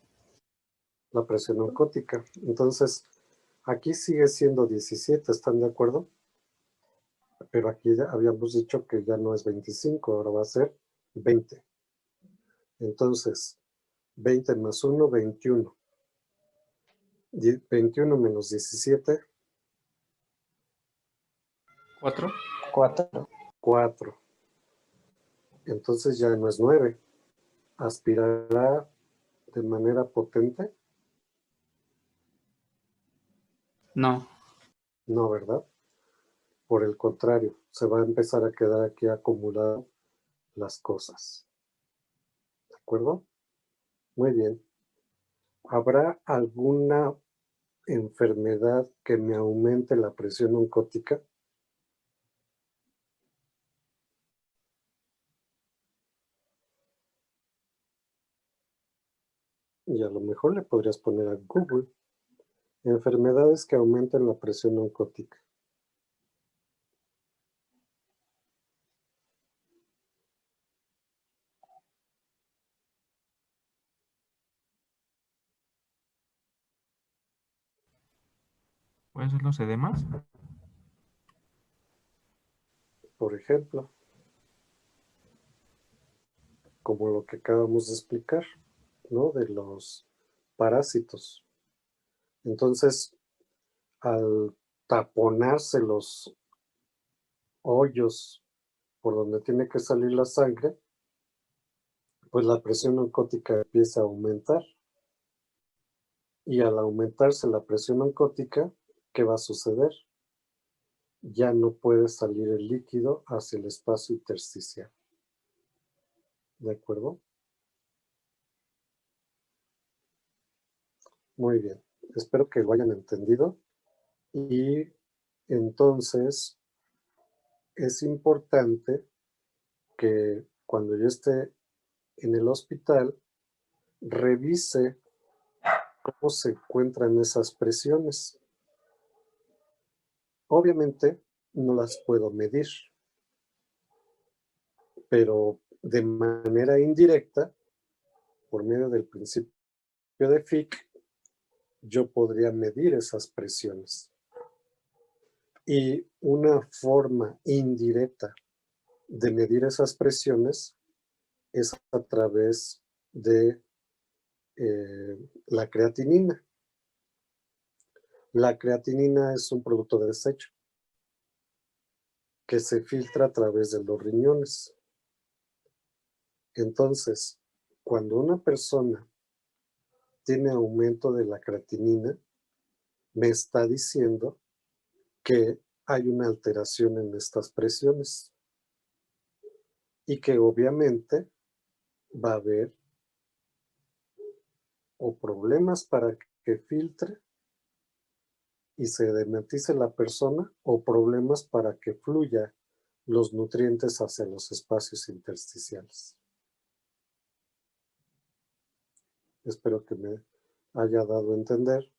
La presión oncótica. Entonces, aquí sigue siendo 17, ¿están de acuerdo? Pero aquí ya habíamos dicho que ya no es 25, ahora va a ser 20. Entonces, 20 más 1, 21. 21 menos 17, 4. 4. 4. Entonces ya no es 9. ¿Aspirará de manera potente? No. No, ¿verdad? Por el contrario, se va a empezar a quedar aquí acumulado las cosas. ¿De acuerdo? Muy bien. ¿Habrá alguna enfermedad que me aumente la presión oncótica? Y a lo mejor le podrías poner a Google enfermedades que aumenten la presión oncótica. ¿Pueden ser los edemas? Por ejemplo, como lo que acabamos de explicar, ¿no? De los parásitos. Entonces, al taponarse los hoyos por donde tiene que salir la sangre, pues la presión oncótica empieza a aumentar. Y al aumentarse la presión oncótica, ¿qué va a suceder? Ya no puede salir el líquido hacia el espacio intersticial. ¿De acuerdo? Muy bien. Espero que lo hayan entendido. Y entonces es importante que cuando yo esté en el hospital, revise cómo se encuentran esas presiones. Obviamente no las puedo medir, pero de manera indirecta, por medio del principio de Fick, yo podría medir esas presiones. Y una forma indirecta de medir esas presiones es a través de la creatinina. La creatinina es un producto de desecho que se filtra a través de los riñones. Entonces, cuando una persona tiene aumento de la creatinina, me está diciendo que hay una alteración en estas presiones y que obviamente va a haber o problemas para que filtre y se demetice la persona o problemas para que fluya los nutrientes hacia los espacios intersticiales. Espero que me haya dado a entender.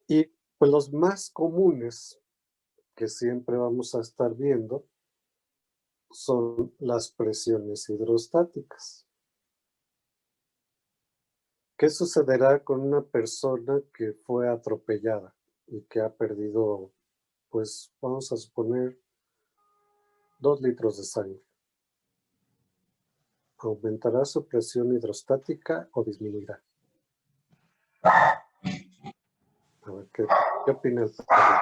Y pues los más comunes que siempre vamos a estar viendo son las presiones hidrostáticas. ¿Qué sucederá con una persona que fue atropellada y que ha perdido, pues vamos a suponer, 2 litros de sangre? ¿Aumentará su presión hidrostática o disminuirá? A ver, ¿qué opina el padre?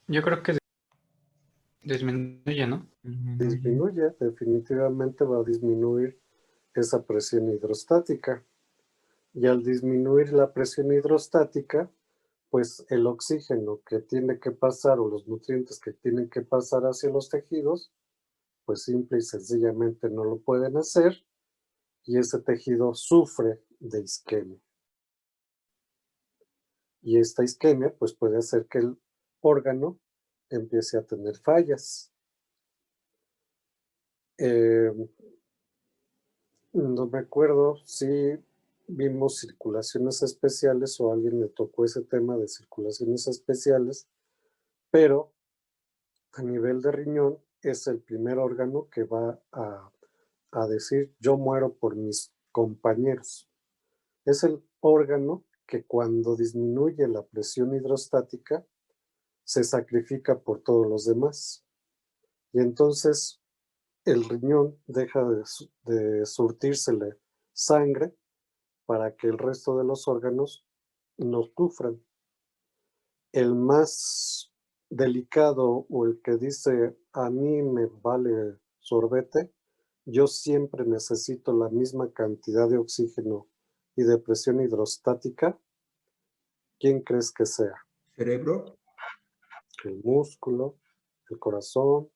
Yo creo que disminuye, ¿no? Disminuye, definitivamente va a disminuir esa presión hidrostática. Y al disminuir la presión hidrostática, pues el oxígeno que tiene que pasar o los nutrientes que tienen que pasar hacia los tejidos, pues simple y sencillamente no lo pueden hacer y ese tejido sufre de isquemia. Y esta isquemia pues puede hacer que el órgano empiece a tener fallas. No me acuerdo si vimos circulaciones especiales o a alguien le tocó ese tema de circulaciones especiales, pero a nivel de riñón es el primer órgano que va a decir yo muero por mis compañeros. Es el órgano que cuando disminuye la presión hidrostática se sacrifica por todos los demás. Y entonces el riñón deja de surtírsele sangre para que el resto de los órganos no sufran. El más delicado o el que dice a mí me vale sorbete, yo siempre necesito la misma cantidad de oxígeno y de presión hidrostática, ¿quién crees que sea? Cerebro. El músculo, el corazón,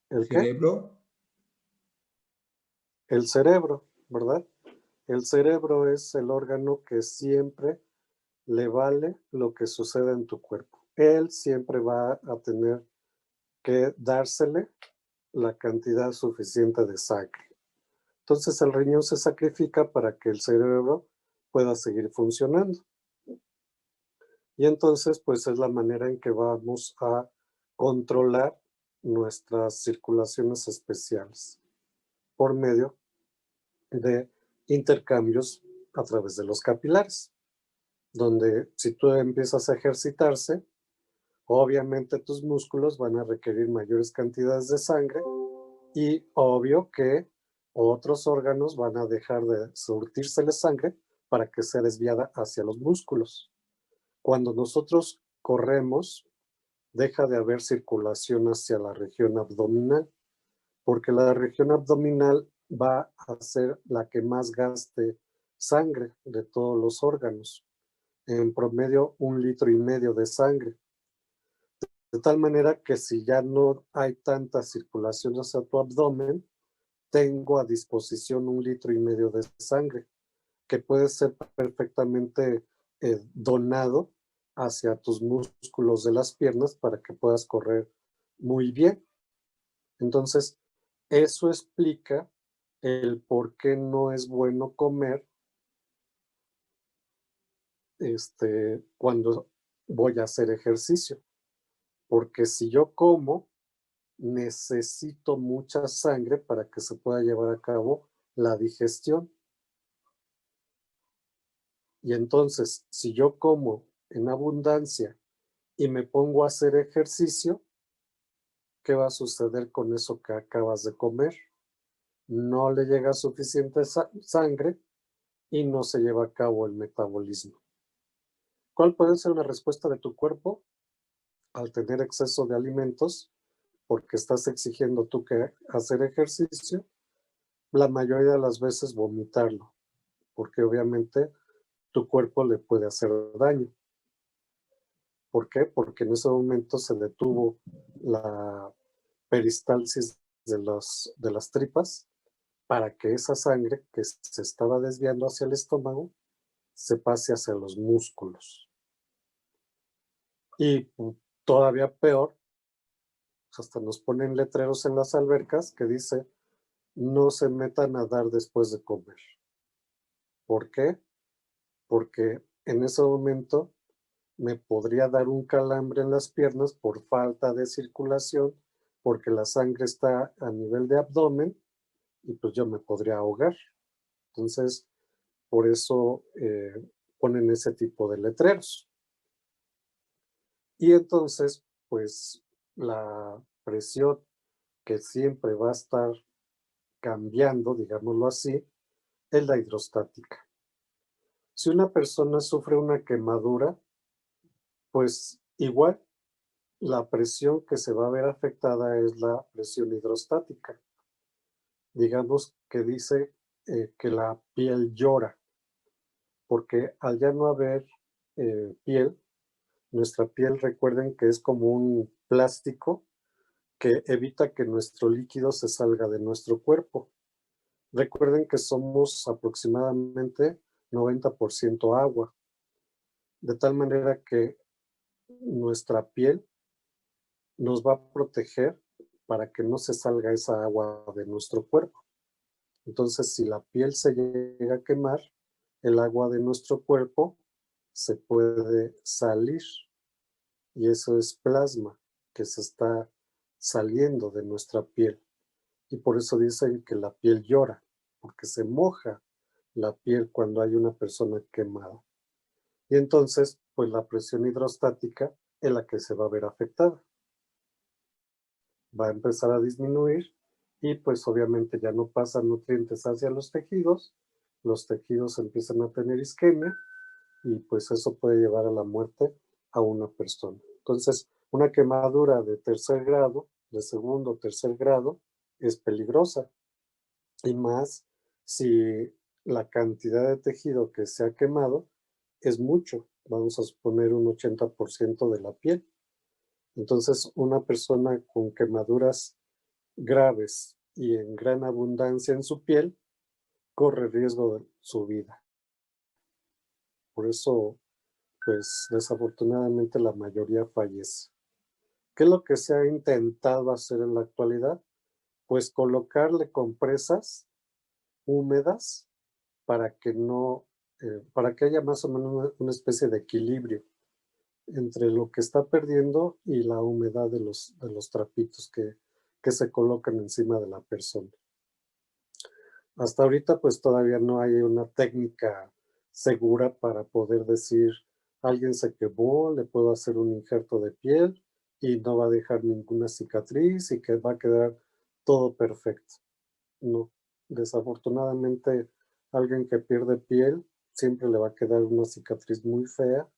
¿el qué? Cerebro. El cerebro, ¿verdad? El cerebro es el órgano que siempre le vale lo que sucede en tu cuerpo. Él siempre va a tener que dársele la cantidad suficiente de sangre. Entonces el riñón se sacrifica para que el cerebro pueda seguir funcionando. Y entonces pues es la manera en que vamos a controlar nuestras circulaciones especiales por medio de intercambios a través de los capilares, donde si tú empiezas a ejercitarse, obviamente tus músculos van a requerir mayores cantidades de sangre y obvio que otros órganos van a dejar de surtírsele sangre para que sea desviada hacia los músculos. Cuando nosotros corremos, deja de haber circulación hacia la región abdominal, porque la región abdominal va a ser la que más gaste sangre de todos los órganos. En promedio, 1,5 litros de sangre. De tal manera que si ya no hay tanta circulación hacia tu abdomen, tengo a disposición 1,5 litros de sangre, que puede ser perfectamente donado hacia tus músculos de las piernas para que puedas correr muy bien. Entonces, eso explica el por qué no es bueno comer cuando voy a hacer ejercicio. Porque si yo como, necesito mucha sangre para que se pueda llevar a cabo la digestión. Y entonces, si yo como en abundancia y me pongo a hacer ejercicio, ¿qué va a suceder con eso que acabas de comer? No le llega suficiente sangre y no se lleva a cabo el metabolismo. ¿Cuál puede ser una respuesta de tu cuerpo? Al tener exceso de alimentos, porque estás exigiendo tú que hacer ejercicio, la mayoría de las veces vomitarlo, porque obviamente tu cuerpo le puede hacer daño. ¿Por qué? Porque en ese momento se detuvo la peristalsis de las tripas para que esa sangre que se estaba desviando hacia el estómago se pase hacia los músculos. Y todavía peor, hasta nos ponen letreros en las albercas que dice no se metan a nadar después de comer. ¿Por qué? Porque en ese momento me podría dar un calambre en las piernas por falta de circulación, porque la sangre está a nivel de abdomen y pues yo me podría ahogar. Entonces, por eso ponen ese tipo de letreros. Y entonces, pues la presión que siempre va a estar cambiando, digámoslo así, es la hidrostática. Si una persona sufre una quemadura, pues igual la presión que se va a ver afectada es la presión hidrostática. Digamos que dice que la piel llora, porque al ya no haber piel, nuestra piel, recuerden que es como un plástico que evita que nuestro líquido se salga de nuestro cuerpo. Recuerden que somos aproximadamente 90% agua, de tal manera que nuestra piel nos va a proteger para que no se salga esa agua de nuestro cuerpo. Entonces, si la piel se llega a quemar, el agua de nuestro cuerpo se puede salir y eso es plasma que se está saliendo de nuestra piel. Y por eso dicen que la piel llora, porque se moja la piel cuando hay una persona quemada. Y entonces, pues la presión hidrostática es la que se va a ver afectada. Va a empezar a disminuir y pues obviamente ya no pasan nutrientes hacia los tejidos empiezan a tener isquemia y pues eso puede llevar a la muerte a una persona. Entonces, una quemadura de tercer grado, de segundo o tercer grado, es peligrosa y más si la cantidad de tejido que se ha quemado es mucho, vamos a suponer un 80% de la piel. Entonces, una persona con quemaduras graves y en gran abundancia en su piel corre riesgo de su vida. Por eso, pues desafortunadamente la mayoría fallece. ¿Qué es lo que se ha intentado hacer en la actualidad? Pues colocarle compresas húmedas para que no, para que haya más o menos una especie de equilibrio entre lo que está perdiendo y la humedad de los trapitos que se colocan encima de la persona. Hasta ahorita pues todavía no hay una técnica segura para poder decir alguien se quemó, le puedo hacer un injerto de piel y no va a dejar ninguna cicatriz y que va a quedar todo perfecto. No, desafortunadamente alguien que pierde piel siempre le va a quedar una cicatriz muy fea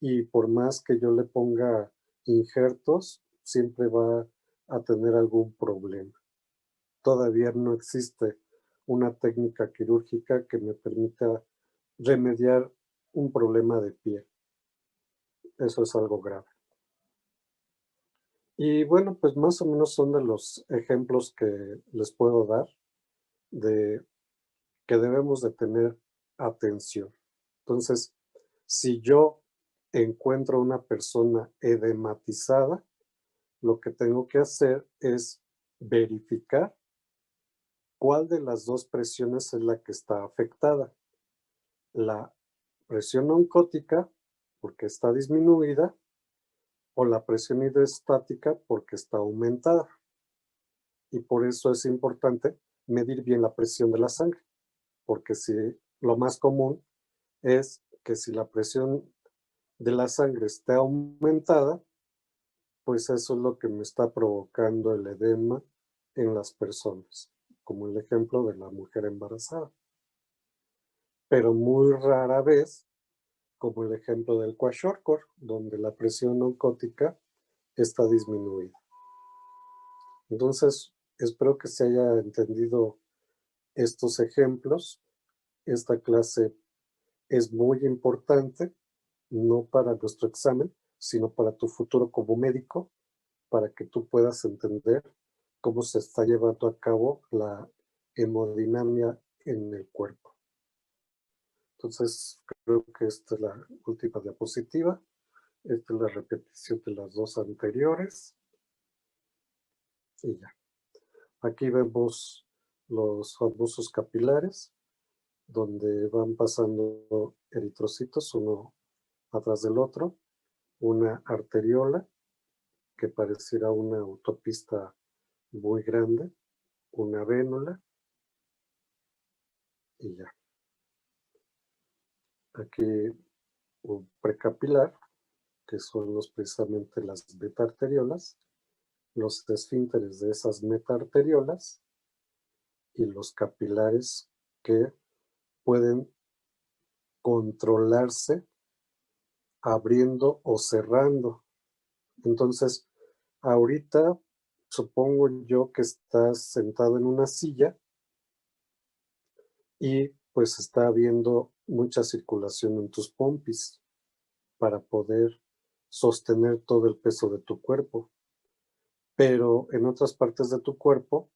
y por más que yo le ponga injertos, siempre va a tener algún problema. Todavía no existe una técnica quirúrgica que me permita remediar un problema de piel. Eso es algo grave. Y bueno, pues más o menos son de los ejemplos que les puedo dar de que debemos de tener atención. Entonces, si yo encuentro una persona edematizada, lo que tengo que hacer es verificar cuál de las dos presiones es la que está afectada. La presión oncótica, porque está disminuida, o la presión hidrostática, porque está aumentada. Y por eso es importante medir bien la presión de la sangre, porque si lo más común es que si la presión de la sangre está aumentada, pues eso es lo que me está provocando el edema en las personas, como el ejemplo de la mujer embarazada. Pero muy rara vez, como el ejemplo del kwashiorkor, donde la presión oncótica está disminuida. Entonces, espero que se haya entendido estos ejemplos. Esta clase es muy importante, no para nuestro examen, sino para tu futuro como médico, para que tú puedas entender cómo se está llevando a cabo la hemodinamia en el cuerpo. Entonces, creo que esta es la última diapositiva. Esta es la repetición de las dos anteriores. Y ya. Aquí vemos los famosos capilares, donde van pasando eritrocitos uno atrás del otro. Una arteriola, que pareciera una autopista muy grande. Una vénula. Y ya. Aquí un precapilar, que son precisamente las metaarteriolas, los esfínteres de esas metaarteriolas y los capilares que pueden controlarse abriendo o cerrando. Entonces, ahorita supongo yo que estás sentado en una silla y pues está habiendo mucha circulación en tus pompis para poder sostener todo el peso de tu cuerpo. Pero en otras partes de tu cuerpo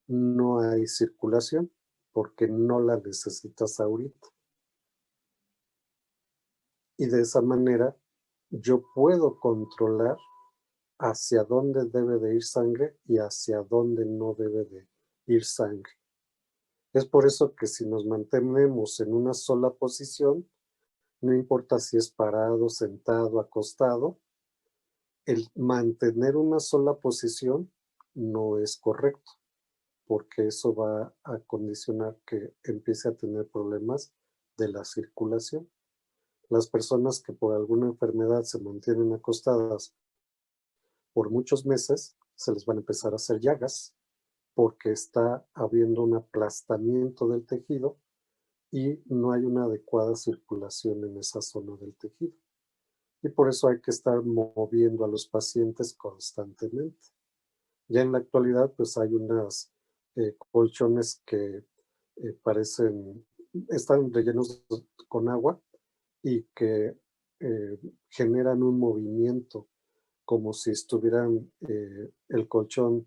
no hay circulación porque no la necesitas ahorita. Y de esa manera yo puedo controlar hacia dónde debe de ir sangre y hacia dónde no debe de ir sangre. Es por eso que si nos mantenemos en una sola posición, no importa si es parado, sentado, acostado, el mantener una sola posición no es correcto, porque eso va a condicionar que empiece a tener problemas de la circulación. Las personas que por alguna enfermedad se mantienen acostadas por muchos meses, se les van a empezar a hacer llagas, porque está habiendo un aplastamiento del tejido y no hay una adecuada circulación en esa zona del tejido. Y por eso hay que estar moviendo a los pacientes constantemente. Ya en la actualidad, pues hay unas colchones que están rellenos con agua y que generan un movimiento como si estuvieran el colchón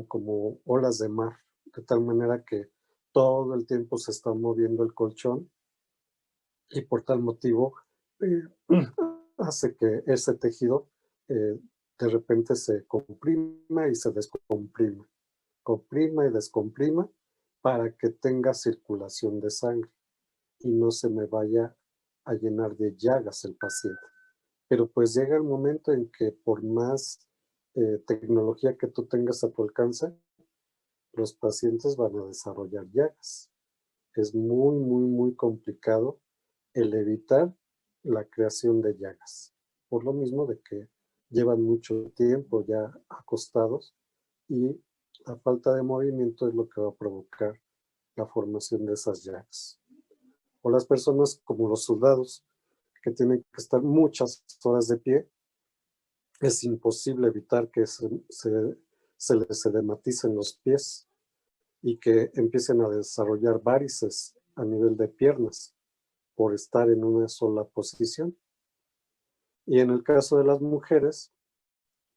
como olas de mar, de tal manera que todo el tiempo se está moviendo el colchón y por tal motivo hace que ese tejido de repente se comprima y se descomprima, comprima y descomprima para que tenga circulación de sangre y no se me vaya a llenar de llagas el paciente. Pero pues llega el momento en que por más tecnología que tú tengas a tu alcance, los pacientes van a desarrollar llagas. Es muy, muy, muy complicado el evitar la creación de llagas. Por lo mismo de que llevan mucho tiempo ya acostados y la falta de movimiento es lo que va a provocar la formación de esas llagas. O las personas como los soldados que tienen que estar muchas horas de pie, es imposible evitar que se les edematicen los pies y que empiecen a desarrollar varices a nivel de piernas por estar en una sola posición. Y en el caso de las mujeres,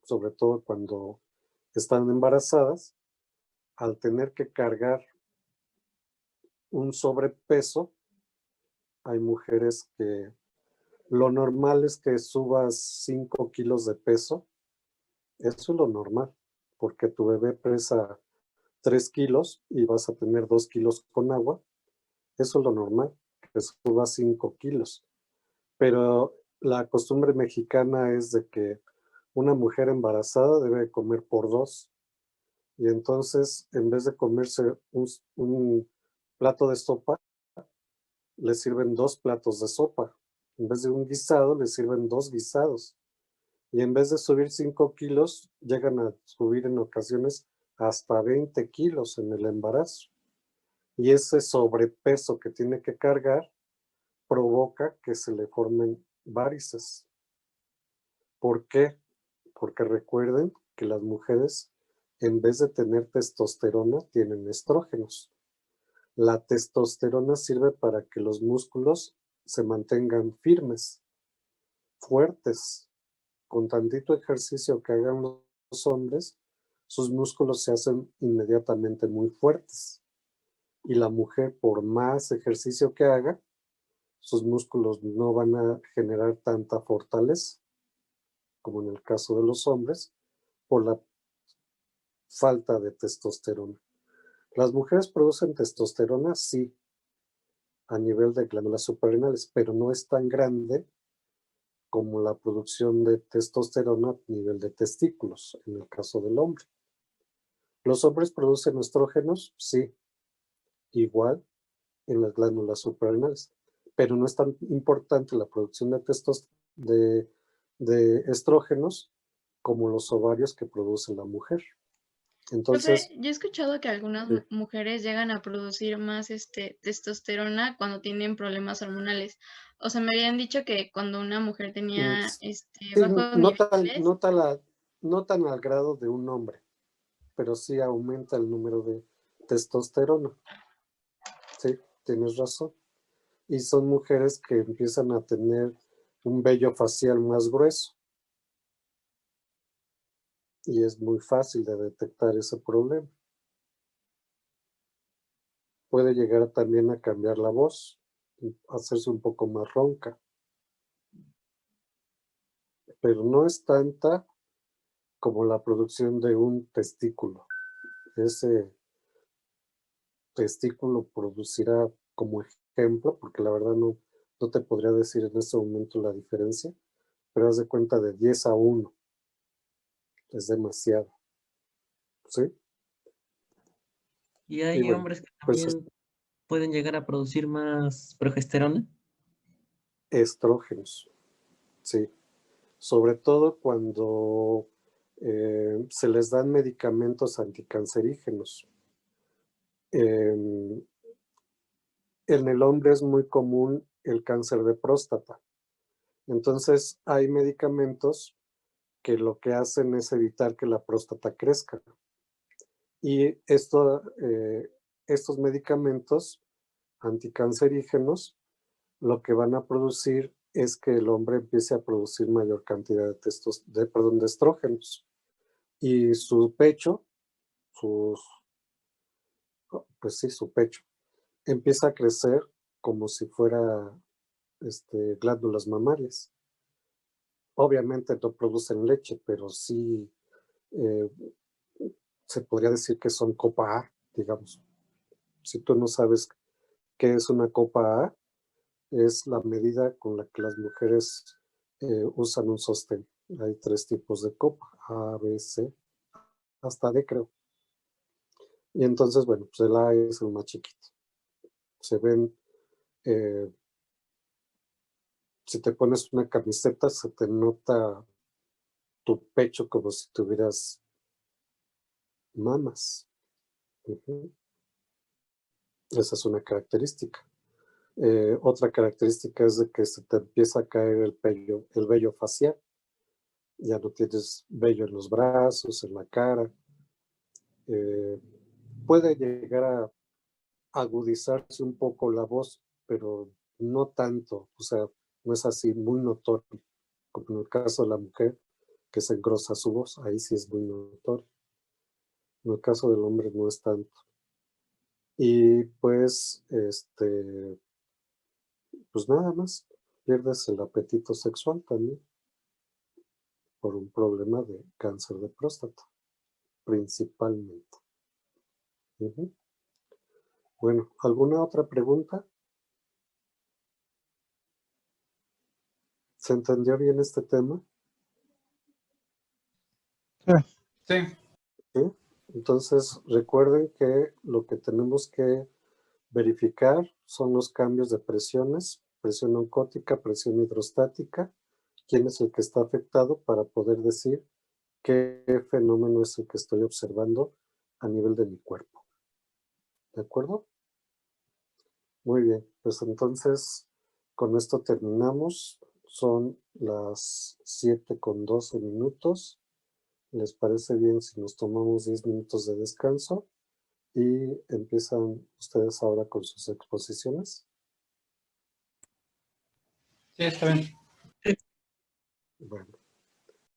sobre todo cuando están embarazadas, al tener que cargar un sobrepeso, hay mujeres que lo normal es que subas 5 kilos de peso. Eso es lo normal, porque tu bebé pesa 3 kilos y vas a tener 2 kilos con agua. Eso es lo normal, que subas 5 kilos. Pero la costumbre mexicana es de que una mujer embarazada debe comer por 2. Y entonces, en vez de comerse un plato de sopa, le sirven 2 platos de sopa. En vez de un guisado, le sirven 2 guisados. Y en vez de subir 5 kilos, llegan a subir en ocasiones hasta 20 kilos en el embarazo. Y ese sobrepeso que tiene que cargar provoca que se le formen varices. ¿Por qué? Porque recuerden que las mujeres, en vez de tener testosterona, tienen estrógenos. La testosterona sirve para que los músculos se mantengan firmes, fuertes. Con tantito ejercicio que hagan los hombres, sus músculos se hacen inmediatamente muy fuertes. Y la mujer, por más ejercicio que haga, sus músculos no van a generar tanta fortaleza, como en el caso de los hombres, por la falta de testosterona. Las mujeres producen testosterona, sí, a nivel de glándulas suprarrenales, pero no es tan grande como la producción de testosterona a nivel de testículos, en el caso del hombre. ¿Los hombres producen estrógenos? Sí, igual en las glándulas suprarrenales, pero no es tan importante la producción de estrógenos como los ovarios que produce la mujer. Entonces, Yo he escuchado que algunas sí. mujeres llegan a producir más testosterona cuando tienen problemas hormonales. O sea, me habían dicho que cuando una mujer tenía Sí, bajos niveles, no tan al grado de un hombre, pero sí aumenta el número de testosterona. Sí, tienes razón. Y son mujeres que empiezan a tener un vello facial más grueso. Y es muy fácil de detectar ese problema. Puede llegar también a cambiar la voz, hacerse un poco más ronca. Pero no es tanta como la producción de un testículo. Ese testículo producirá como ejemplo, porque la verdad no te podría decir en este momento la diferencia, pero haz de cuenta de 10 a 1. Es demasiado. ¿Sí? ¿Y hay bueno, hombres que pues también pueden llegar a producir más progesterona? estrógenos, sí. Sobre todo cuando se les dan medicamentos anticancerígenos. En el hombre es muy común el cáncer de próstata. Entonces hay medicamentos que lo que hacen es evitar que la próstata crezca. Y estos medicamentos anticancerígenos lo que van a producir es que el hombre empiece a producir mayor cantidad de estrógenos. Y su pecho, pues sí, su pecho, empieza a crecer como si fuera glándulas mamarias. Obviamente no producen leche, pero sí eh, se podría decir que son copa A, digamos. Si tú no sabes qué es una copa A, es la medida con la que las mujeres usan un sostén. Hay 3 tipos de copa, A, B, C, hasta D creo. Y entonces, bueno, pues el A es el más chiquito. Se ven, si te pones una camiseta, se te nota tu pecho como si tuvieras mamas. Uh-huh. Esa es una característica. Otra característica es de que se te empieza a caer el vello facial. Ya no tienes vello en los brazos, en la cara. Puede llegar a agudizarse un poco la voz, pero no tanto, o sea, no es así muy notorio, como en el caso de la mujer, que se engrosa su voz, ahí sí es muy notorio. En el caso del hombre no es tanto. Y pues, pues nada más, pierdes el apetito sexual también por un problema de cáncer de próstata, principalmente. Uh-huh. Bueno, ¿alguna otra pregunta? ¿Se entendió bien este tema? Sí. ¿Sí? Entonces, recuerden que lo que tenemos que verificar son los cambios de presiones, presión oncótica, presión hidrostática, quién es el que está afectado para poder decir qué fenómeno es el que estoy observando a nivel de mi cuerpo. ¿De acuerdo? Muy bien, pues entonces con esto terminamos. Son las 7:12. ¿Les parece bien si nos tomamos 10 minutos de descanso y empiezan ustedes ahora con sus exposiciones? Sí, está bien.